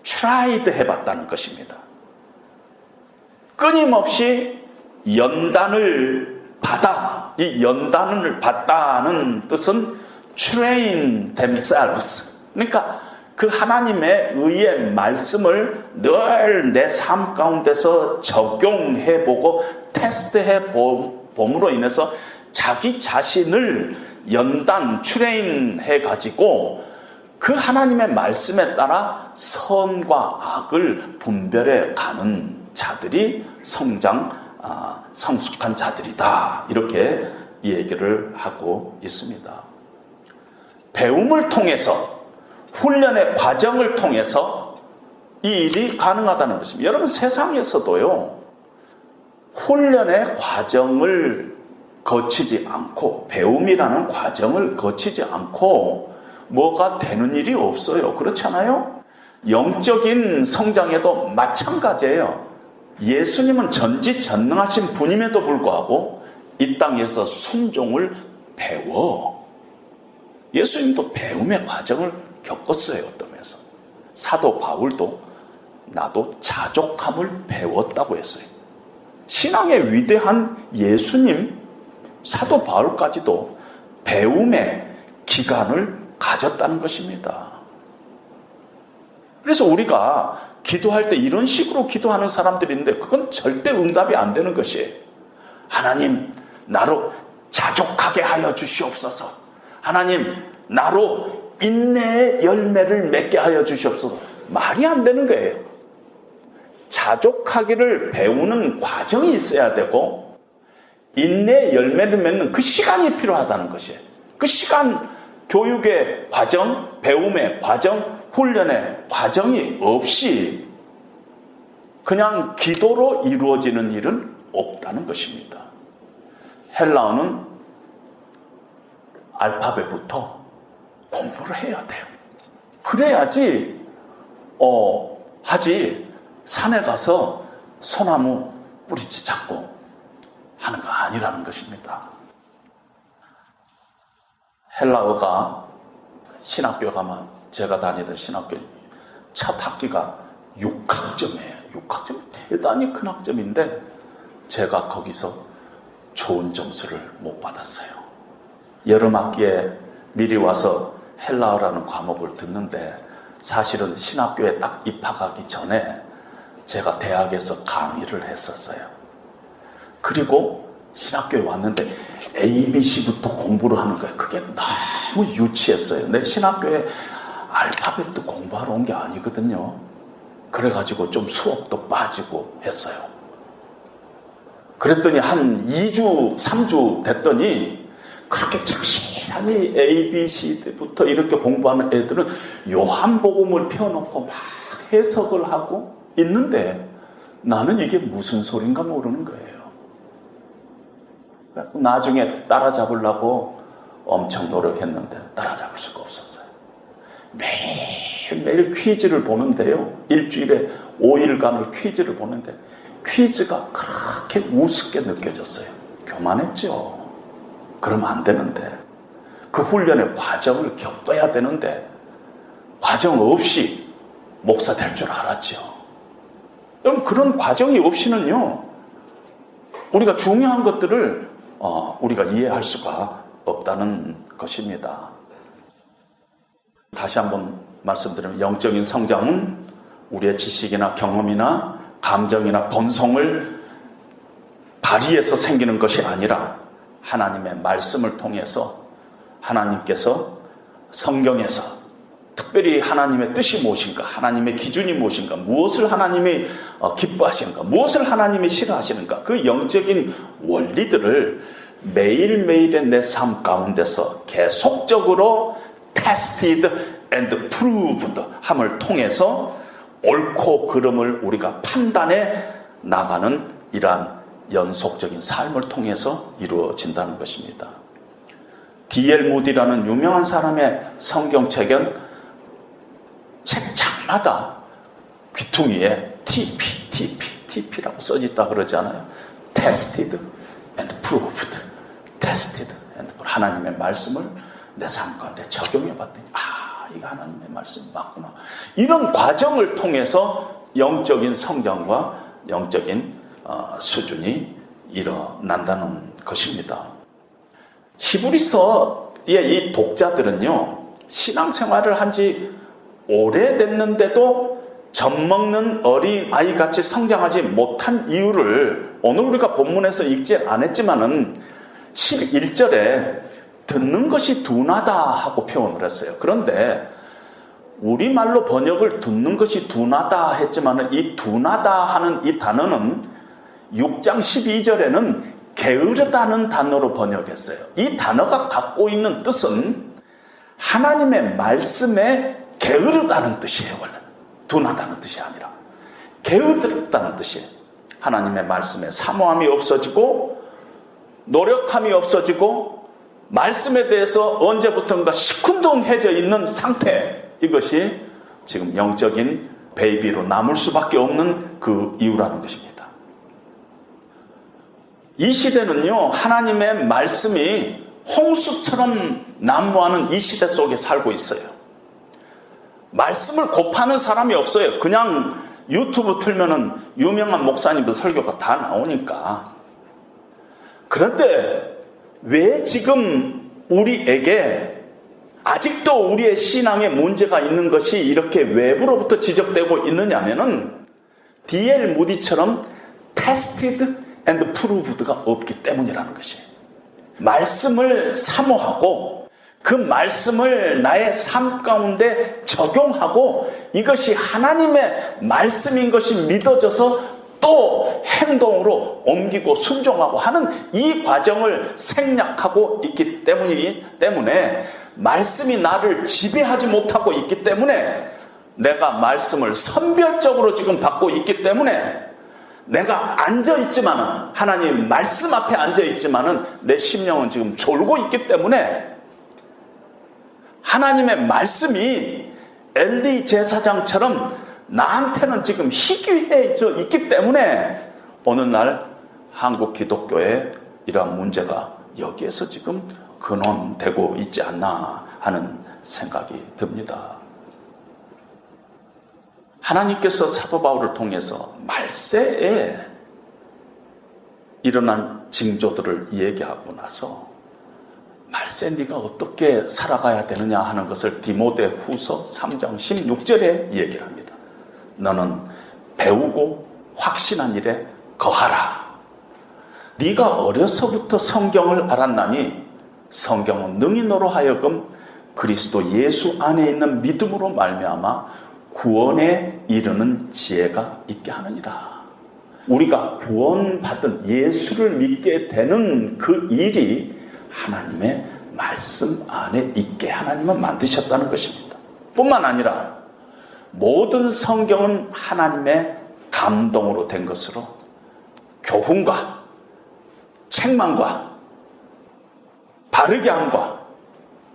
tried 해봤다는 것입니다. 끊임없이 연단을 받아, 이 연단을 받다는 뜻은 train themselves. 그러니까 그 하나님의 의의 말씀을 늘 내 삶 가운데서 적용해보고 테스트해 봄으로 인해서 자기 자신을 연단, 트레인해 가지고 그 하나님의 말씀에 따라 선과 악을 분별해 가는 자들이 성숙한 자들이다. 이렇게 이 얘기를 하고 있습니다. 배움을 통해서, 훈련의 과정을 통해서 이 일이 가능하다는 것입니다. 여러분, 세상에서도요, 훈련의 과정을 거치지 않고, 배움이라는 과정을 거치지 않고 뭐가 되는 일이 없어요. 그렇잖아요? 영적인 성장에도 마찬가지예요. 예수님은 전지전능하신 분임에도 불구하고 이 땅에서 순종을 배워. 예수님도 배움의 과정을 겪었어요. 어떤 면에서. 사도 바울도 나도 자족함을 배웠다고 했어요. 신앙의 위대한 예수님, 사도 바울까지도 배움의 기간을 가졌다는 것입니다. 그래서 우리가 기도할 때 이런 식으로 기도하는 사람들이 있는데 그건 절대 응답이 안 되는 것이에요. 하나님, 나로 자족하게 하여 주시옵소서. 하나님, 나로 인내의 열매를 맺게 하여 주시옵소서. 말이 안 되는 거예요. 자족하기를 배우는 과정이 있어야 되고 인내의 열매를 맺는 그 시간이 필요하다는 것이에요. 그 시간, 교육의 과정, 배움의 과정, 훈련의 과정이 없이 그냥 기도로 이루어지는 일은 없다는 것입니다. 헬라어는 알파벳부터 공부를 해야 돼요. 그래야지 하지 산에 가서 소나무 뿌리치 잡고 하는 거 아니라는 것입니다. 헬라어가 신학교 가면 제가 다니던 신학교 첫 학기가 6학점이에요. 6학점 대단히 큰 학점인데 제가 거기서 좋은 점수를 못 받았어요. 여름 학기에 미리 와서 헬라어라는 과목을 듣는데 사실은 신학교에 딱 입학하기 전에 제가 대학에서 강의를 했었어요. 그리고 신학교에 왔는데 ABC부터 공부를 하는 거예요. 그게 너무 유치했어요. 내 신학교에 알파벳도 공부하러 온 게 아니거든요. 그래가지고 좀 수업도 빠지고 했어요. 그랬더니 한 2주, 3주 됐더니 그렇게 착실하니 ABC부터 이렇게 공부하는 애들은 요한복음을 펴놓고 막 해석을 하고 있는데 나는 이게 무슨 소린가 모르는 거예요. 나중에 따라잡으려고 엄청 노력했는데 따라잡을 수가 없었어요. 매일매일 퀴즈를 보는데요. 일주일에 5일간을 퀴즈를 보는데 퀴즈가 그렇게 우습게 느껴졌어요. 교만했죠. 그러면 안 되는데 그 훈련의 과정을 겪어야 되는데 과정 없이 목사 될 줄 알았죠. 여러분, 그런 과정이 없이는요 우리가 중요한 것들을 우리가 이해할 수가 없다는 것입니다. 다시 한번 말씀드리면 영적인 성장은 우리의 지식이나 경험이나 감정이나 본성을 발휘해서 생기는 것이 아니라 하나님의 말씀을 통해서 하나님께서 성경에서 특별히 하나님의 뜻이 무엇인가, 하나님의 기준이 무엇인가, 무엇을 하나님이 기뻐하시는가, 무엇을 하나님이 싫어하시는가, 그 영적인 원리들을 매일매일의 내 삶 가운데서 계속적으로 tested and proved 함을 통해서 옳고 그름을 우리가 판단해 나가는 이러한 연속적인 삶을 통해서 이루어진다는 것입니다. D.L. 무디라는 유명한 사람의 성경책은 책장마다 귀퉁이에 TP라고 써있다 그러잖아요. Tested and proved. Tested and proved. 하나님의 말씀을 내 삶 가운데 적용해 봤더니 이거 하나님의 말씀이 맞구나. 이런 과정을 통해서 영적인 성장과 영적인 수준이 일어난다는 것입니다. 히브리서의 이 독자들은요, 신앙생활을 한 지 오래됐는데도 젖먹는 어린아이 같이 성장하지 못한 이유를 오늘 우리가 본문에서 읽지 않았지만은 11절에 듣는 것이 둔하다 하고 표현을 했어요. 그런데 우리말로 번역을 듣는 것이 둔하다 했지만은 이 둔하다 하는 이 단어는 6장 12절에는 게으르다는 단어로 번역했어요. 이 단어가 갖고 있는 뜻은 하나님의 말씀에 게으르다는 뜻이에요. 원래 둔하다는 뜻이 아니라 게으르다는 뜻이에요. 하나님의 말씀에 사모함이 없어지고 노력함이 없어지고 말씀에 대해서 언제부턴가 시큰둥해져 있는 상태, 이것이 지금 영적인 베이비로 남을 수밖에 없는 그 이유라는 것입니다. 이 시대는요, 하나님의 말씀이 홍수처럼 난무하는 이 시대 속에 살고 있어요. 말씀을 곱하는 사람이 없어요. 그냥 유튜브 틀면은 유명한 목사님들 설교가 다 나오니까. 그런데 왜 지금 우리에게 아직도 우리의 신앙에 문제가 있는 것이 이렇게 외부로부터 지적되고 있느냐면은 D.L. 무디처럼 tested and proved가 없기 때문이라는 것이에요. 말씀을 사모하고 그 말씀을 나의 삶 가운데 적용하고 이것이 하나님의 말씀인 것이 믿어져서 또 행동으로 옮기고 순종하고 하는 이 과정을 생략하고 있기 때문에 말씀이 나를 지배하지 못하고 있기 때문에 내가 말씀을 선별적으로 지금 받고 있기 때문에 내가 앉아있지만은 하나님 말씀 앞에 앉아있지만은 내 심령은 지금 졸고 있기 때문에 하나님의 말씀이 엘리 제사장처럼 나한테는 지금 희귀해져 있기 때문에 어느 날 한국 기독교에 이러한 문제가 여기에서 지금 근원되고 있지 않나 하는 생각이 듭니다. 하나님께서 사도 바울을 통해서 말세에 일어난 징조들을 얘기하고 나서 말세 네가 어떻게 살아가야 되느냐 하는 것을 디모데 후서 3장 16절에 얘기를 합니다. 너는 배우고 확신한 일에 거하라. 네가 어려서부터 성경을 알았나니 성경은 능히 너로 하여금 그리스도 예수 안에 있는 믿음으로 말미암아 구원에 이르는 지혜가 있게 하느니라. 우리가 구원받은 예수를 믿게 되는 그 일이 하나님의 말씀 안에 있게 하나님은 만드셨다는 것입니다. 뿐만 아니라 모든 성경은 하나님의 감동으로 된 것으로 교훈과 책망과 바르게 함과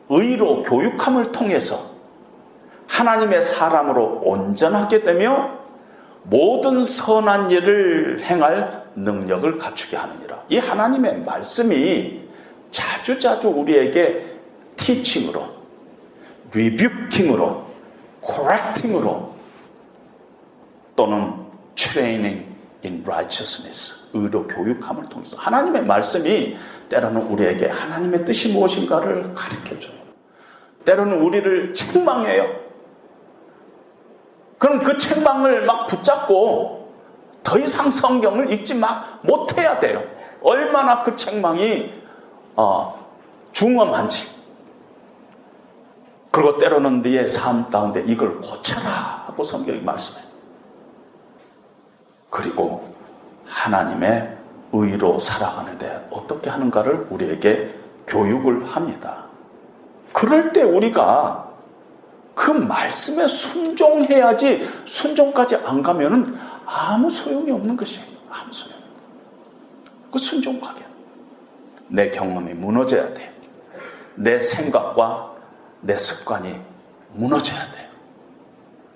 의로 교육함을 통해서 하나님의 사람으로 온전하게 되며 모든 선한 일을 행할 능력을 갖추게 하느니라. 이 하나님의 말씀이 자주자주 우리에게 티칭으로, 리뷰킹으로, 코렉팅으로 또는 트레이닝 in righteousness, 의로 교육함을 통해서 하나님의 말씀이 때로는 우리에게 하나님의 뜻이 무엇인가를 가르쳐줘요. 때로는 우리를 책망해요. 그럼 그 책망을 막 붙잡고 더 이상 성경을 읽지 못해야 돼요. 얼마나 그 책망이 중엄한지. 그리고 때로는 네의 삶 가운데 이걸 고쳐라 하고 성경이 말씀해요. 그리고 하나님의 의로 살아가는데 어떻게 하는가를 우리에게 교육을 합니다. 그럴 때 우리가 그 말씀에 순종해야지 순종까지 안 가면은 아무 소용이 없는 것이에요. 아무 소용. 그 순종하게. 내 경험이 무너져야 돼요. 내 생각과 내 습관이 무너져야 돼요.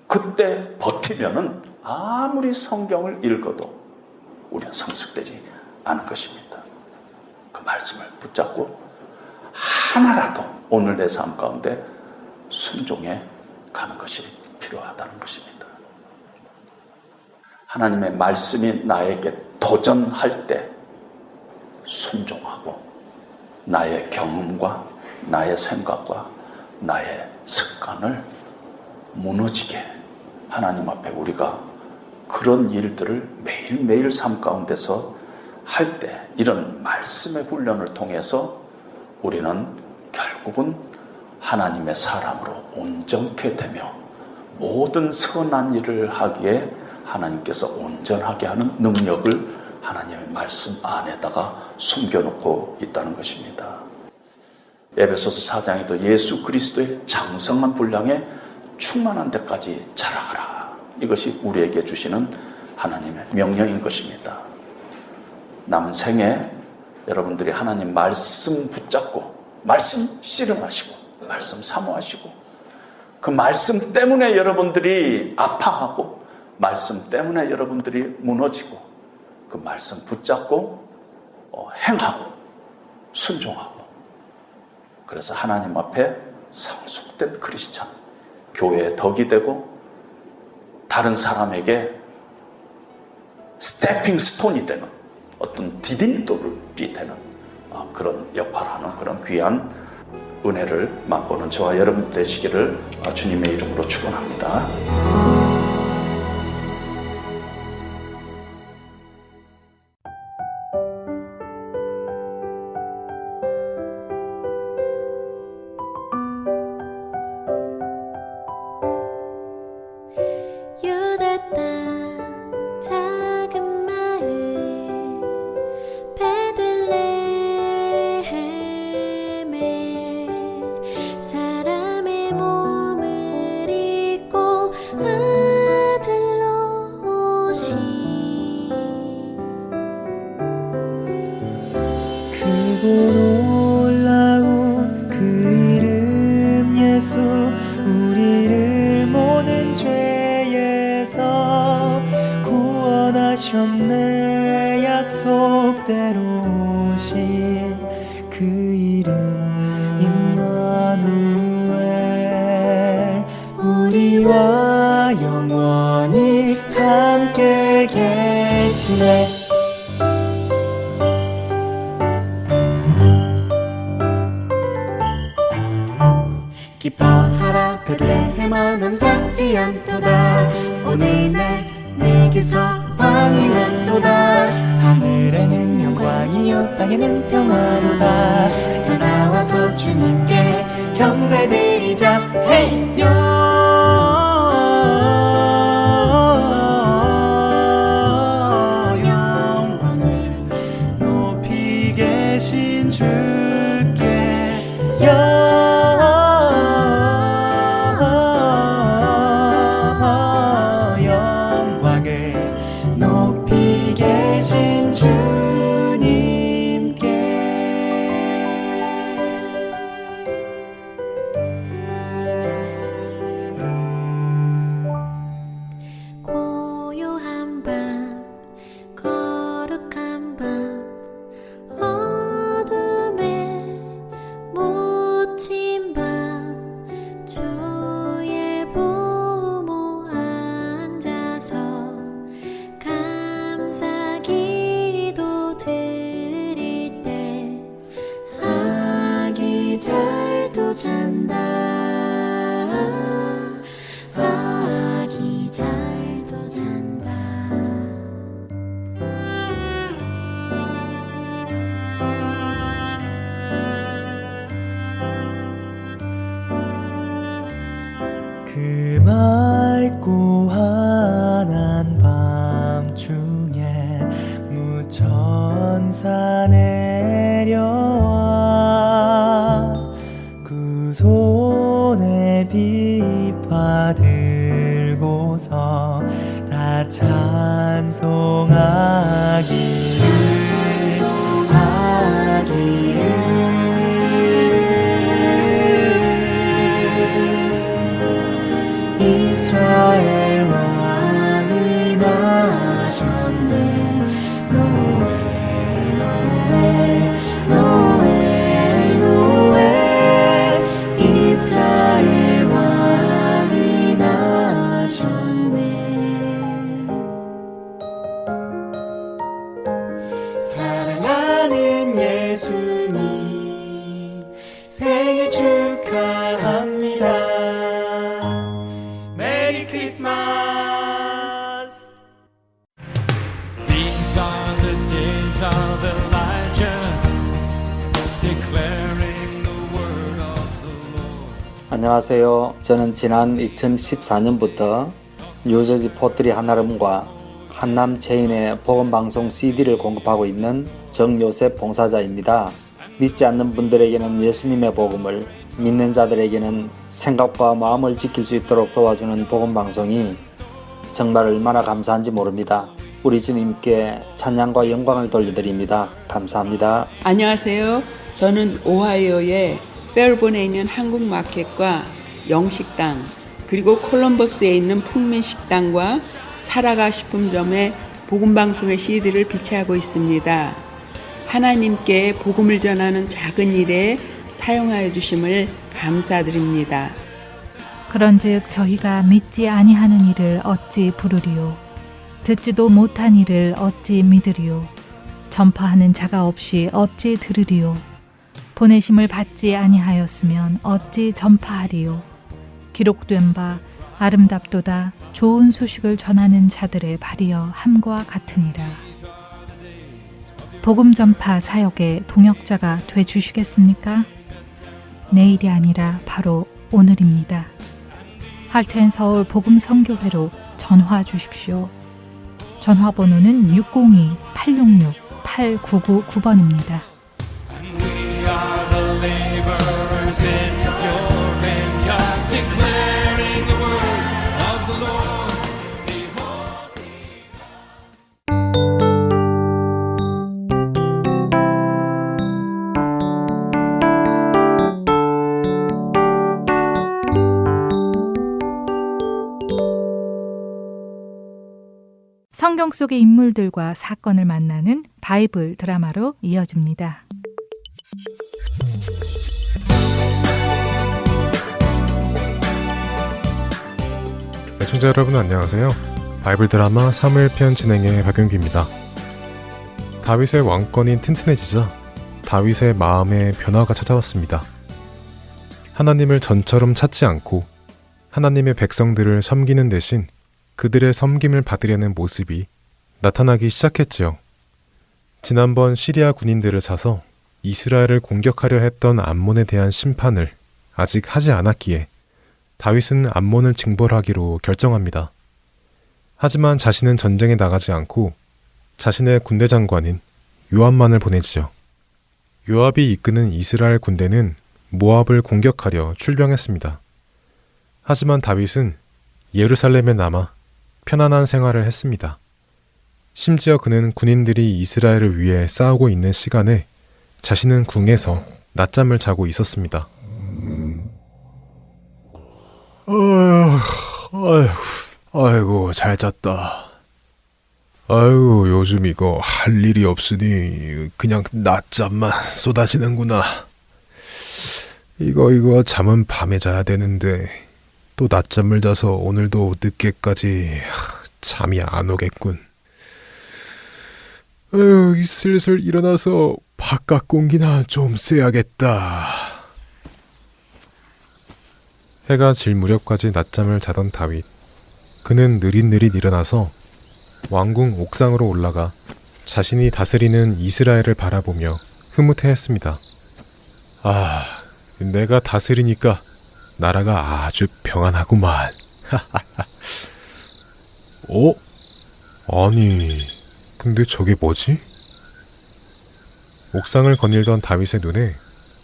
그때 버티면은 아무리 성경을 읽어도 우리는 성숙되지 않은 것입니다. 그 말씀을 붙잡고 하나라도 오늘 내 삶 가운데 순종해 가는 것이 필요하다는 것입니다. 하나님의 말씀이 나에게 도전할 때 순종하고 나의 경험과 나의 생각과 나의 습관을 무너지게 하나님 앞에 우리가 그런 일들을 매일매일 삶 가운데서 할 때 이런 말씀의 훈련을 통해서 우리는 결국은 하나님의 사람으로 온전케 되며 모든 선한 일을 하기에 하나님께서 온전하게 하는 능력을 하나님의 말씀 안에다가 숨겨놓고 있다는 것입니다. 에베소서 4장에도 예수 그리스도의 장성한 분량에 충만한 데까지 자라가라. 이것이 우리에게 주시는 하나님의 명령인 것입니다. 남은 생에 여러분들이 하나님 말씀 붙잡고 말씀 씨름하시고 말씀 사모하시고 그 말씀 때문에 여러분들이 아파하고 말씀 때문에 여러분들이 무너지고 그 말씀 붙잡고 행하고 순종하고 그래서 하나님 앞에 성숙된 크리스찬 교회의 덕이 되고 다른 사람에게 스태핑 스톤이 되는 어떤 디딤돌이 되는 그런 역할을 하는 그런 귀한 은혜를 맛보는 저와 여러분 되시기를 주님의 이름으로 축원합니다. 유다 땅 작은 마을 베들레헴에 사람의 몸을 입고 아들로 오신 크고 놀라운 그 이름 예수 우리를 모든 죄에서 구원하셨네 약속대로 오신 그 이름 임마누엘 우리와 영원히 함께 계시네. 기뻐하라 베들레헴아 넌 작지 않도다 오늘 내게서 왕이 났도다 하늘에는 영광이요 땅에는 평화로다 다 나와서 주님께 경배드리자 헤이 영광을 높이 계신 주께 영광을 높이 계신 주님께 고요한 밤 거룩한 밤 어둠에 묻힌 밤 주의 부모 앉아서 감사기도 드릴 때 아기 잘도 잔다 아기 잘도 잔다 그 맑고 환한 밤중에 무천사 내려와 그 손에 비파 들고서 다 찬송하기를 이스라엘 of Elijah, declaring the word of the Lord. 안녕하세요. 저는 지난 2014년부터 뉴저지 포트리 한아름과 한남 체인의 복음방송 CD를 공급하고 있는 정요셉 봉사자입니다. 믿지 않는 분들에게는 예수님의 복음을, 믿는 자들에게는 생각과 마음을 지킬 수 있도록 도와주는 복음방송이 정말 얼마나 감사한지 모릅니다. 우리 주님께 찬양과 영광을 돌려드립니다. 감사합니다. 안녕하세요. 저는 오하이오의 펠본에 있는 한국마켓과 영식당, 그리고 콜럼버스에 있는 풍민식당과 살아가 식품점에 복음방송의 CD를 비치하고 있습니다. 하나님께 복음을 전하는 작은 일에 사용하여 주심을 감사드립니다. 그런즉 저희가 믿지 아니하는 일을 어찌 부르리요? 듣지도 못한 일을 어찌 믿으리요? 전파하는 자가 없이 어찌 들으리요? 보내심을 받지 아니하였으면 어찌 전파하리요? 기록된 바 아름답도다 좋은 소식을 전하는 자들의 발이여 함과 같으니라. 복음 전파 사역의 동역자가 돼 주시겠습니까? 내일이 아니라 바로 오늘입니다. 할텐서울 복음 선교회로 전화 주십시오. 전화번호는 602-866-8999번입니다. And we are the laborers in your vineyard, declaring the word of the Lord. Behold, 성경 속의 인물들과 사건을 만나는 바이블 드라마로 이어집니다. 시청자 여러분 안녕하세요. 바이블 드라마 사무엘편 진행의 박윤기입니다. 다윗의 왕권이 튼튼해지자 다윗의 마음에 변화가 찾아왔습니다. 하나님을 전처럼 찾지 않고 하나님의 백성들을 섬기는 대신 그들의 섬김을 받으려는 모습이 나타나기 시작했지요. 지난번 시리아 군인들을 사서 이스라엘을 공격하려 했던 암몬에 대한 심판을 아직 하지 않았기에 다윗은 암몬을 징벌하기로 결정합니다. 하지만 자신은 전쟁에 나가지 않고 자신의 군대 장관인 요압만을 보내지요. 요압이 이끄는 이스라엘 군대는 모압을 공격하려 출병했습니다. 하지만 다윗은 예루살렘에 남아 편안한 생활을 했습니다. 심지어 그는 군인들이 이스라엘을 위해 싸우고 있는 시간에 자신은 궁에서 낮잠을 자고 있었습니다. 아이고 잘 잤다. 아이고 요즘 이거 할 일이 없으니 그냥 낮잠만 쏟아지는구나. 이거 잠은 밤에 자야 되는데 또 낮잠을 자서 오늘도 늦게까지 잠이 안 오겠군. 슬슬 일어나서 바깥 공기나 좀 쐬야겠다. 해가 질 무렵까지 낮잠을 자던 다윗. 그는 느릿느릿 일어나서 왕궁 옥상으로 올라가 자신이 다스리는 이스라엘을 바라보며 흐뭇해했습니다. 아, 내가 다스리니까 나라가 아주 평안하구만. 아니, 근데 저게 뭐지? 옥상을 거닐던 다윗의 눈에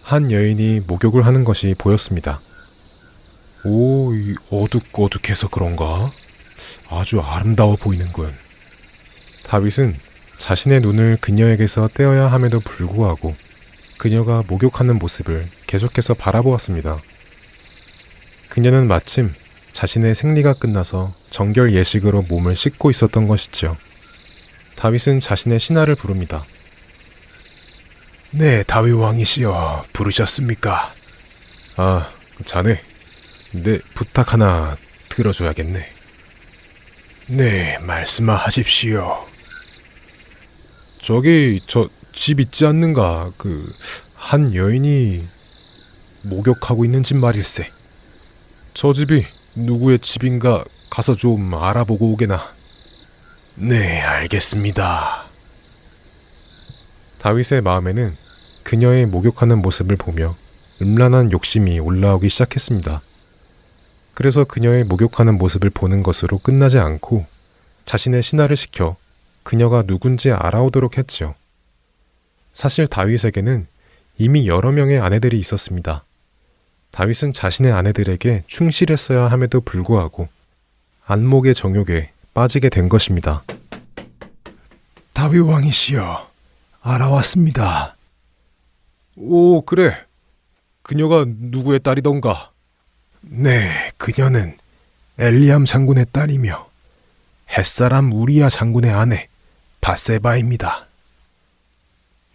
한 여인이 목욕을 하는 것이 보였습니다. 어둑어둑해서 그런가? 아주 아름다워 보이는군. 다윗은 자신의 눈을 그녀에게서 떼어야 함에도 불구하고 그녀가 목욕하는 모습을 계속해서 바라보았습니다. 그녀는 마침 자신의 생리가 끝나서 정결 예식으로 몸을 씻고 있었던 것이죠. 다윗은 자신의 신하를 부릅니다. 네, 다윗 왕이시여, 부르셨습니까? 아, 자네, 내 부탁 하나 들어줘야겠네. 네, 말씀하십시오. 저기 저 집 있지 않는가? 한 여인이 목욕하고 있는 집 말일세. 저 집이 누구의 집인가 가서 좀 알아보고 오게나. 네, 알겠습니다. 다윗의 마음에는 그녀의 목욕하는 모습을 보며 음란한 욕심이 올라오기 시작했습니다. 그래서 그녀의 목욕하는 모습을 보는 것으로 끝나지 않고 자신의 신하를 시켜 그녀가 누군지 알아오도록 했지요. 사실 다윗에게는 이미 여러 명의 아내들이 있었습니다. 다윗은 자신의 아내들에게 충실했어야 함에도 불구하고 안목의 정욕에 빠지게 된 것입니다. 다윗 왕이시여, 알아왔습니다. 오, 그래. 그녀가 누구의 딸이던가? 네, 그녀는 엘리암 장군의 딸이며 햇사람 우리야 장군의 아내 바세바입니다.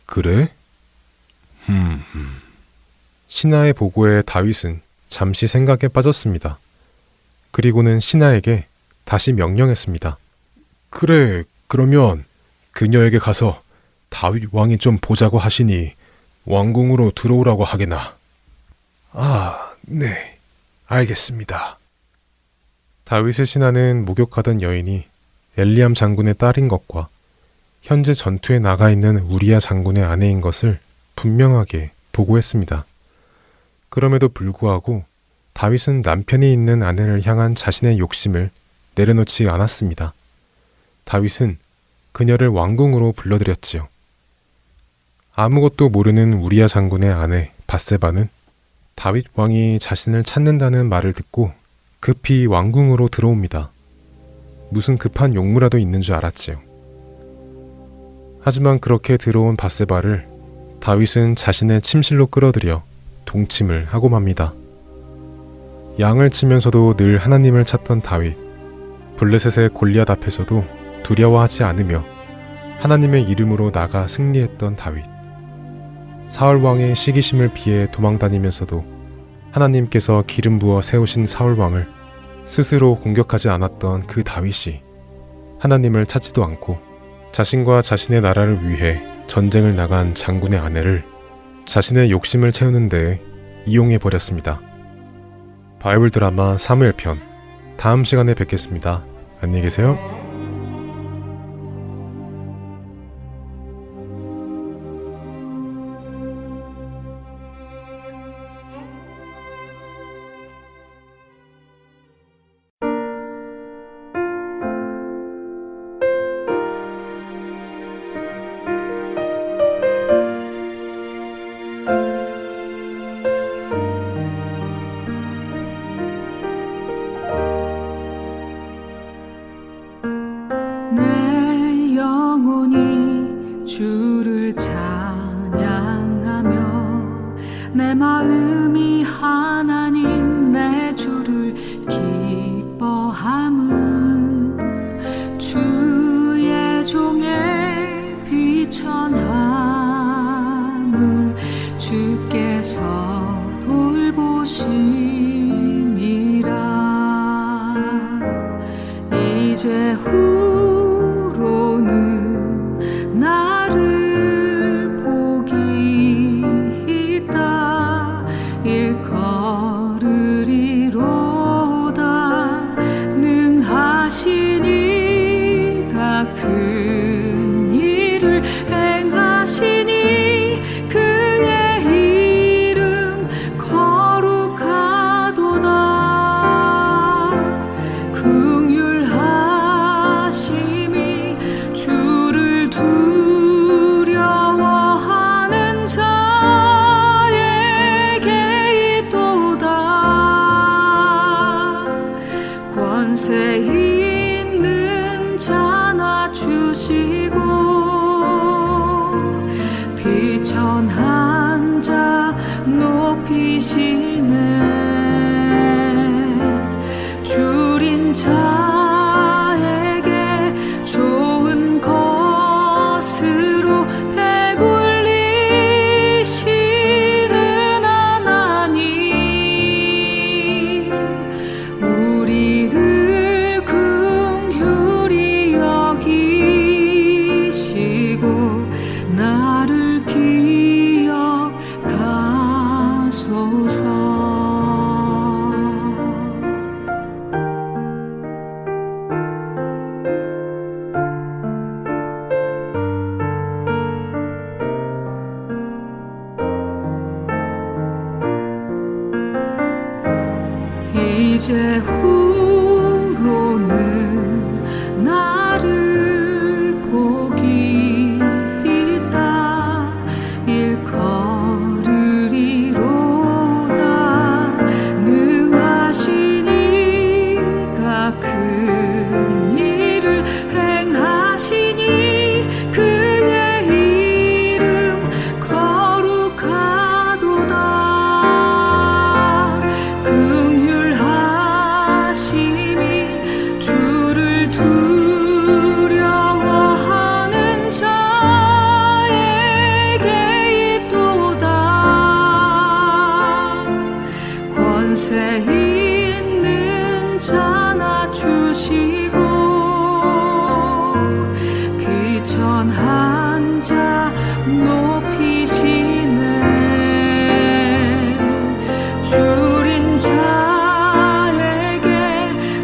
그래? 신하의 보고에 다윗은 잠시 생각에 빠졌습니다. 그리고는 신하에게 다시 명령했습니다. 그래, 그러면 그녀에게 가서 다윗 왕이 좀 보자고 하시니 왕궁으로 들어오라고 하게나. 아, 네, 알겠습니다. 다윗의 신하는 목욕하던 여인이 엘리암 장군의 딸인 것과 현재 전투에 나가 있는 우리야 장군의 아내인 것을 분명하게 보고했습니다. 그럼에도 불구하고 다윗은 남편이 있는 아내를 향한 자신의 욕심을 내려놓지 않았습니다. 다윗은 그녀를 왕궁으로 불러들였지요. 아무것도 모르는 우리야 장군의 아내 바세바는 다윗 왕이 자신을 찾는다는 말을 듣고 급히 왕궁으로 들어옵니다. 무슨 급한 용무라도 있는 줄 알았지요. 하지만 그렇게 들어온 바세바를 다윗은 자신의 침실로 끌어들여 동침을 하고 맙니다. 양을 치면서도 늘 하나님을 찾던 다윗, 블레셋의 골리앗 앞에서도 두려워하지 않으며 하나님의 이름으로 나가 승리했던 다윗. 사울 왕의 시기심을 피해 도망다니면서도 하나님께서 기름 부어 세우신 사울 왕을 스스로 공격하지 않았던 그 다윗이 하나님을 찾지도 않고 자신과 자신의 나라를 위해 전쟁을 나간 장군의 아내를 자신의 욕심을 채우는 데 이용해 버렸습니다. 바이블 드라마 사무엘 편, 다음 시간에 뵙겠습니다. 안녕히 계세요. 내 영혼이 주를 찬양하며 내 마음이 하나님 내 주를 기뻐함은 주의 종의 비천함을 주께서 돌보심이라. 이제 후로는 나를 복이 있다 일컬으리로다. 능하신 이가 큰 일을 행하시니 그의 이름 거룩하도다. 긍휼하심이 주를 두려워하는 자에게 있도다. 권세 있는 자나 주시고 비천한 자 높이시네. 줄인 자에게 좋은 것으로 배불리시는 하나님, 우리를 긍휼히 여기시고 나를 기억하소서. 이제 후로는 나를 복이 있다 일컬으리로다 능하신 이가 큰 일을 행하시니 그의 이름 거룩하도다 긍휼하심이 주를 두려워하는 자에게 있도다 권세 있는 자나 주시고 귀천한 자 높이시네 줄인 자에게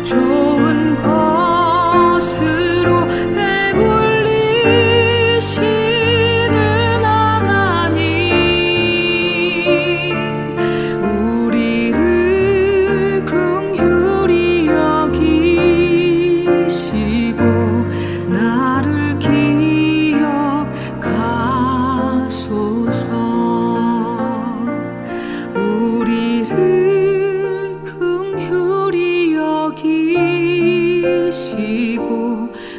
좋은 것으로 배불리시는 하나님 우리를 긍휼히 여기시고 나를 기억하소서 우리를 긍휼히 여기시고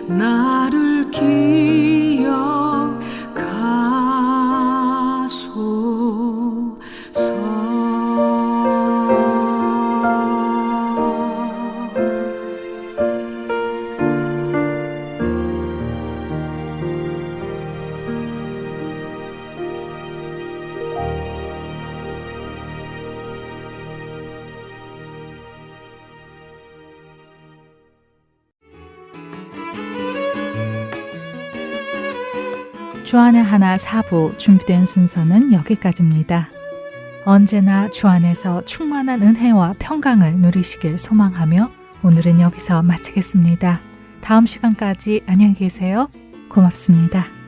나를 기억하소서 주안의 하나 4부 준비된 순서는 여기까지입니다. 언제나 주 안에서 충만한 은혜와 평강을 누리시길 소망하며 오늘은 여기서 마치겠습니다. 다음 시간까지 안녕히 계세요. 고맙습니다.